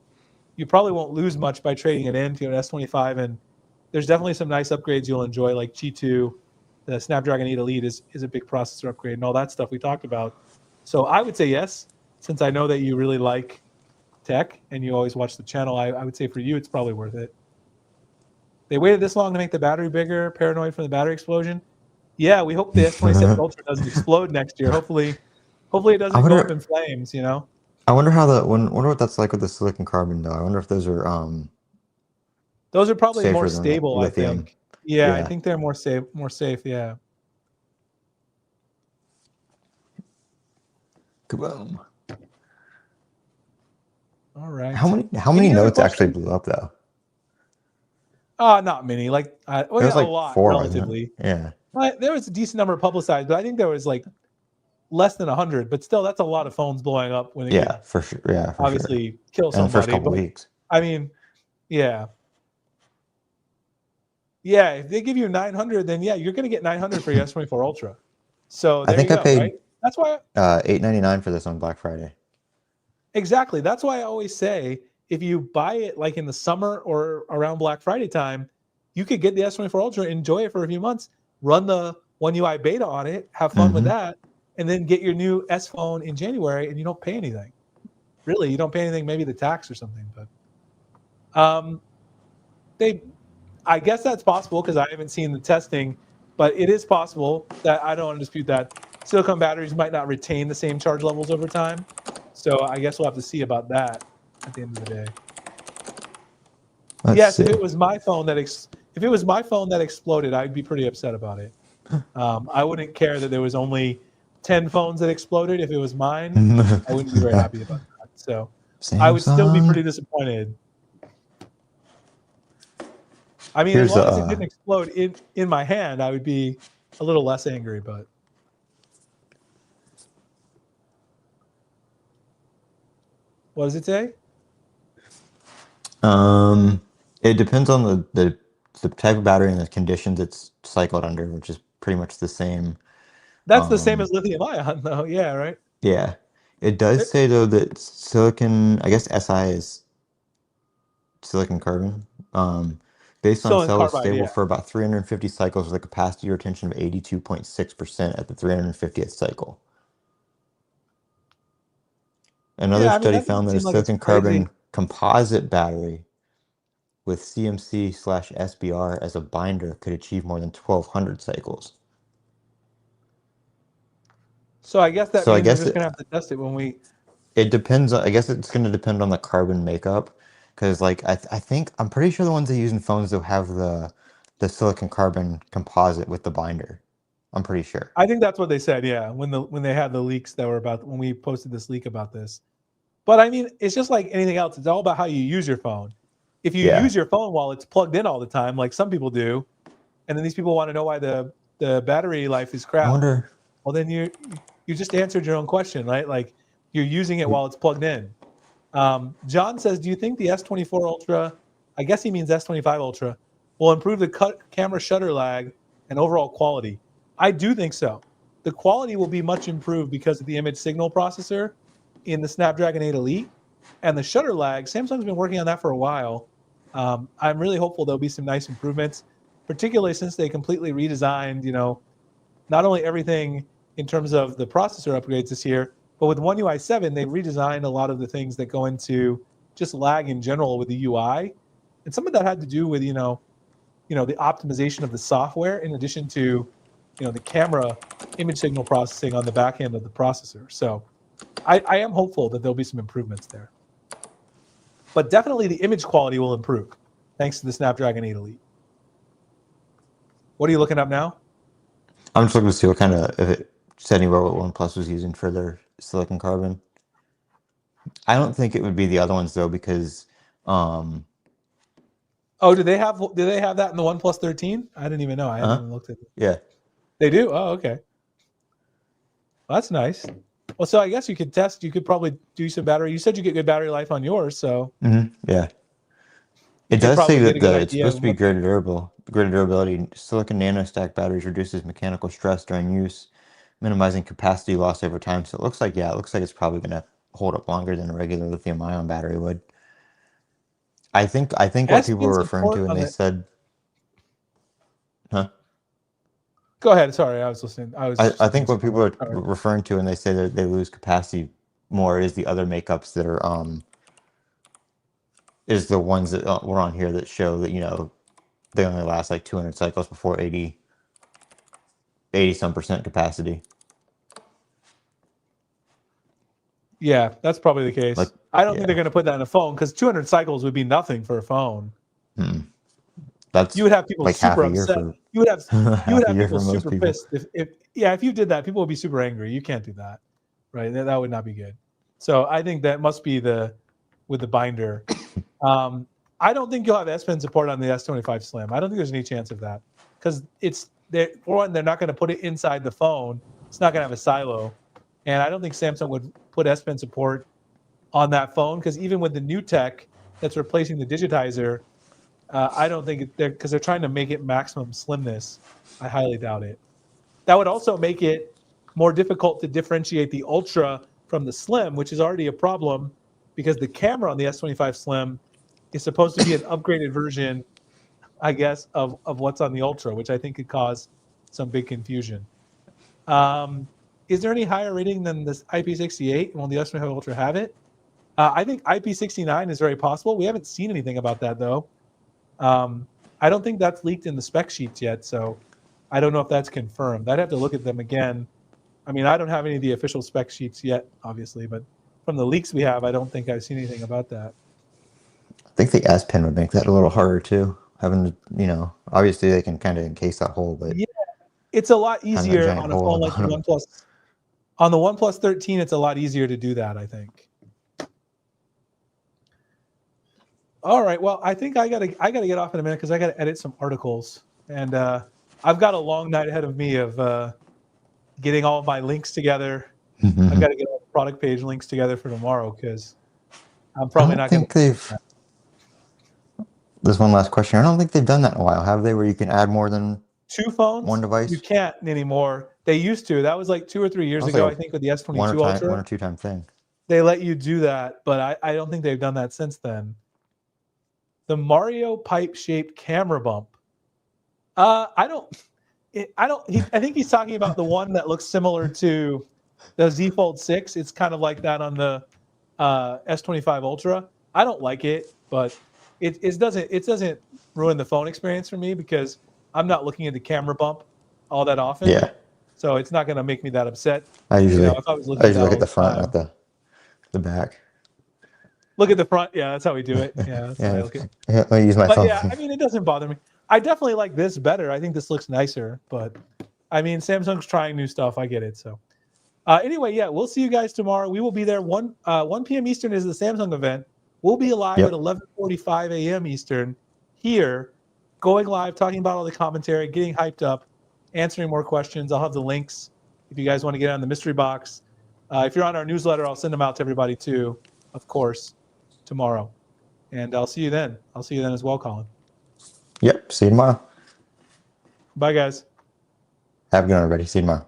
[SPEAKER 1] you probably won't lose much by trading it into an S25. And there's definitely some nice upgrades you'll enjoy, like G2. The Snapdragon 8 Elite is a big processor upgrade and all that stuff we talked about. So I would say yes, since I know that you really like tech and you always watch the channel. I would say for you, it's probably worth it. They waited this long to make the battery bigger, paranoid from the battery explosion. Yeah, we hope the S27 Ultra doesn't explode next year. Hopefully it doesn't go up in flames,
[SPEAKER 2] I wonder how wonder what that's like with the silicon carbon though. I wonder if those are
[SPEAKER 1] Those are probably more
[SPEAKER 2] safer than the
[SPEAKER 1] stable, I
[SPEAKER 2] lithium.
[SPEAKER 1] think. Yeah, I think they're more safe, yeah.
[SPEAKER 2] Kaboom.
[SPEAKER 1] All right.
[SPEAKER 2] How many
[SPEAKER 1] Any other
[SPEAKER 2] notes actually
[SPEAKER 1] questions?
[SPEAKER 2] blew up though?
[SPEAKER 1] Not many. Like,
[SPEAKER 2] It was
[SPEAKER 1] a
[SPEAKER 2] like
[SPEAKER 1] lot
[SPEAKER 2] 4, wasn't
[SPEAKER 1] relatively.
[SPEAKER 2] it? Yeah.
[SPEAKER 1] But there was a decent number publicized, but I think there was like less than 100. But still, that's a lot of phones blowing up when it could
[SPEAKER 2] For sure. Yeah, for
[SPEAKER 1] obviously kill
[SPEAKER 2] sure. In the first
[SPEAKER 1] somebody.
[SPEAKER 2] couple
[SPEAKER 1] But
[SPEAKER 2] weeks.
[SPEAKER 1] I mean, yeah. Yeah, if they give you 900, then yeah, you're going to get 900 for your S24 Ultra. So there you go, right? That's why
[SPEAKER 2] $899 for this on Black Friday.
[SPEAKER 1] exactly. That's why I always say if you buy it like in the summer or around Black Friday time, you could get the S24 Ultra, enjoy it for a few months, run the One UI beta on it, have fun with that, and then get your new S phone in January, and you don't pay anything. Really, you don't pay anything. Maybe the tax or something, but I guess that's possible because I haven't seen the testing, but it is possible that I don't want to dispute that silicone batteries might not retain the same charge levels over time. So I guess we'll have to see about that at the end of the day. Yes, if it was my phone that exploded, I'd be pretty upset about it. I wouldn't care that there was only 10 phones that exploded. If it was mine, I wouldn't be very happy about that. So I would still be pretty disappointed. I mean, as long as it didn't explode in my hand, I would be a little less angry, but. What does it say?
[SPEAKER 2] It depends on the type of battery and the conditions it's cycled under, which is pretty much the same.
[SPEAKER 1] That's the same as lithium ion, though. Yeah, right.
[SPEAKER 2] Yeah, it does say though that silicon, I guess Si is silicon carbon. Based on cell is stable for about 350 cycles with a capacity retention of 82.6% at the 350th cycle. Another study found that a silicon carbon composite battery with CMC/SBR as a binder could achieve more than 1,200 cycles.
[SPEAKER 1] So I guess that means we're just gonna have to test it when we.
[SPEAKER 2] It depends. I guess it's going to depend on the carbon makeup, because like I think I'm pretty sure the ones they use in phones will have the silicon carbon composite with the binder. I'm pretty sure.
[SPEAKER 1] I think that's what they said. Yeah, when they had the leaks that were about when we posted this leak about this. But I mean, it's just like anything else. It's all about how you use your phone. If you use your phone while it's plugged in all the time, like some people do, and then these people want to know why the battery life is crap.
[SPEAKER 2] I wonder.
[SPEAKER 1] Well, then you just answered your own question, right? Like you're using it while it's plugged in. John says, do you think the S24 Ultra, I guess he means S25 Ultra, will improve the camera shutter lag and overall quality? I do think so. The quality will be much improved because of the image signal processor in the Snapdragon 8 Elite, and the shutter lag, Samsung's been working on that for a while. I'm really hopeful there'll be some nice improvements, particularly since they completely redesigned, not only everything in terms of the processor upgrades this year, but with One UI 7, they redesigned a lot of the things that go into just lag in general with the UI. And some of that had to do with, the optimization of the software in addition to, the camera image signal processing on the back end of the processor. So I am hopeful that there'll be some improvements there. But definitely the image quality will improve thanks to the Snapdragon 8 Elite. What are you looking up now?
[SPEAKER 2] I'm just looking to see what kind of, if it said anywhere what OnePlus was using for their silicon carbon. I don't think it would be the other ones though, because
[SPEAKER 1] do they have that in the OnePlus 13? I didn't even know. I hadn't even looked at it.
[SPEAKER 2] Yeah.
[SPEAKER 1] They do? Oh, okay. Well, that's nice. Well, so I guess you could probably do some battery. You said you get good battery life on yours, so.
[SPEAKER 2] Yeah. It does say that it's supposed to be greater durability. Silicon nanostack batteries reduces mechanical stress during use, minimizing capacity loss over time. So it looks like it's probably going to hold up longer than a regular lithium-ion battery would. I think what people were referring to, and they said, huh?
[SPEAKER 1] Go ahead. Sorry, I was listening.
[SPEAKER 2] I think what people are referring to, and they say that they lose capacity more, is the other makeups that are is the ones that were on here that show that they only last like 200 cycles before 80 some percent capacity.
[SPEAKER 1] Yeah, that's probably the case. I don't think they're going to put that in a phone because 200 cycles would be nothing for a phone.
[SPEAKER 2] That's
[SPEAKER 1] you would have people
[SPEAKER 2] like
[SPEAKER 1] super upset. You would have people super
[SPEAKER 2] people.
[SPEAKER 1] pissed if you did that. People would be super angry. You can't do that, right? That would not be good. So I think that must be with the binder. I don't think you'll have S Pen support on the S25 Slim. I don't think there's any chance of that because they're not going to put it inside the phone. It's not going to have a silo, and I don't think Samsung would put S Pen support on that phone because even with the new tech that's replacing the digitizer, I don't think because they're trying to make it maximum slimness. I highly doubt it. That would also make it more difficult to differentiate the Ultra from the Slim, which is already a problem because the camera on the S25 Slim is supposed to be an upgraded version, I guess, of what's on the Ultra, which I think could cause some big confusion. Is there any higher rating than this IP68? Will the S25 Ultra have it? I think IP69 is very possible. We haven't seen anything about that, though. I don't think that's leaked in the spec sheets yet, so I don't know if that's confirmed. I'd have to look at them again. I mean, I don't have any of the official spec sheets yet, obviously, but from the leaks we have, I don't think I've seen anything about that.
[SPEAKER 2] I think the S Pen would make that a little harder too. Having, obviously they can kind of encase that hole, but
[SPEAKER 1] yeah, it's a lot
[SPEAKER 2] having that
[SPEAKER 1] easier
[SPEAKER 2] giant
[SPEAKER 1] on a
[SPEAKER 2] hole
[SPEAKER 1] phone
[SPEAKER 2] in the
[SPEAKER 1] like the
[SPEAKER 2] bottom.
[SPEAKER 1] OnePlus. On the OnePlus 13, it's a lot easier to do that, I think. All right. Well, I think I gotta get off in a minute because I gotta edit some articles, and I've got a long night ahead of me of getting all of my links together. I've got to get all the product page links together for tomorrow because I'm probably not going to.
[SPEAKER 2] There's one last question. I don't think they've done that in a while, have they? Where you can add more than
[SPEAKER 1] 2 phones?
[SPEAKER 2] one device?
[SPEAKER 1] You can't anymore. They used to. That was like 2 or 3 years ago, I think, with the S22 Ultra.
[SPEAKER 2] 1 or 2 time thing.
[SPEAKER 1] They let you do that, but I don't think they've done that since then. The Mario pipe-shaped camera bump. I think he's talking about the one that looks similar to the Z Fold 6. It's kind of like that on the S25 Ultra. I don't like it, but it doesn't ruin the phone experience for me because I'm not looking at the camera bump all that often.
[SPEAKER 2] Yeah.
[SPEAKER 1] So it's not going to make me that upset.
[SPEAKER 2] I usually
[SPEAKER 1] if I was looking
[SPEAKER 2] look at the front,
[SPEAKER 1] time,
[SPEAKER 2] not the back.
[SPEAKER 1] Look at the front. Yeah, that's how we do it. Yeah, that's how I look at it.
[SPEAKER 2] I use my phone.
[SPEAKER 1] Yeah, I mean, it doesn't bother me. I definitely like this better. I think this looks nicer, but I mean, Samsung's trying new stuff. I get it. So anyway, yeah, we'll see you guys tomorrow. We will be there 1 p.m. Eastern is the Samsung event. We'll be live at 11:45 a.m. Eastern here, going live, talking about all the commentary, getting hyped up, answering more questions. I'll have the links if you guys want to get on the mystery box. If you're on our newsletter, I'll send them out to everybody too, of course, tomorrow. And I'll see you then. I'll see you then as well, Colin.
[SPEAKER 2] Yep. See you tomorrow.
[SPEAKER 1] Bye, guys.
[SPEAKER 2] Have a good one, everybody. See you tomorrow.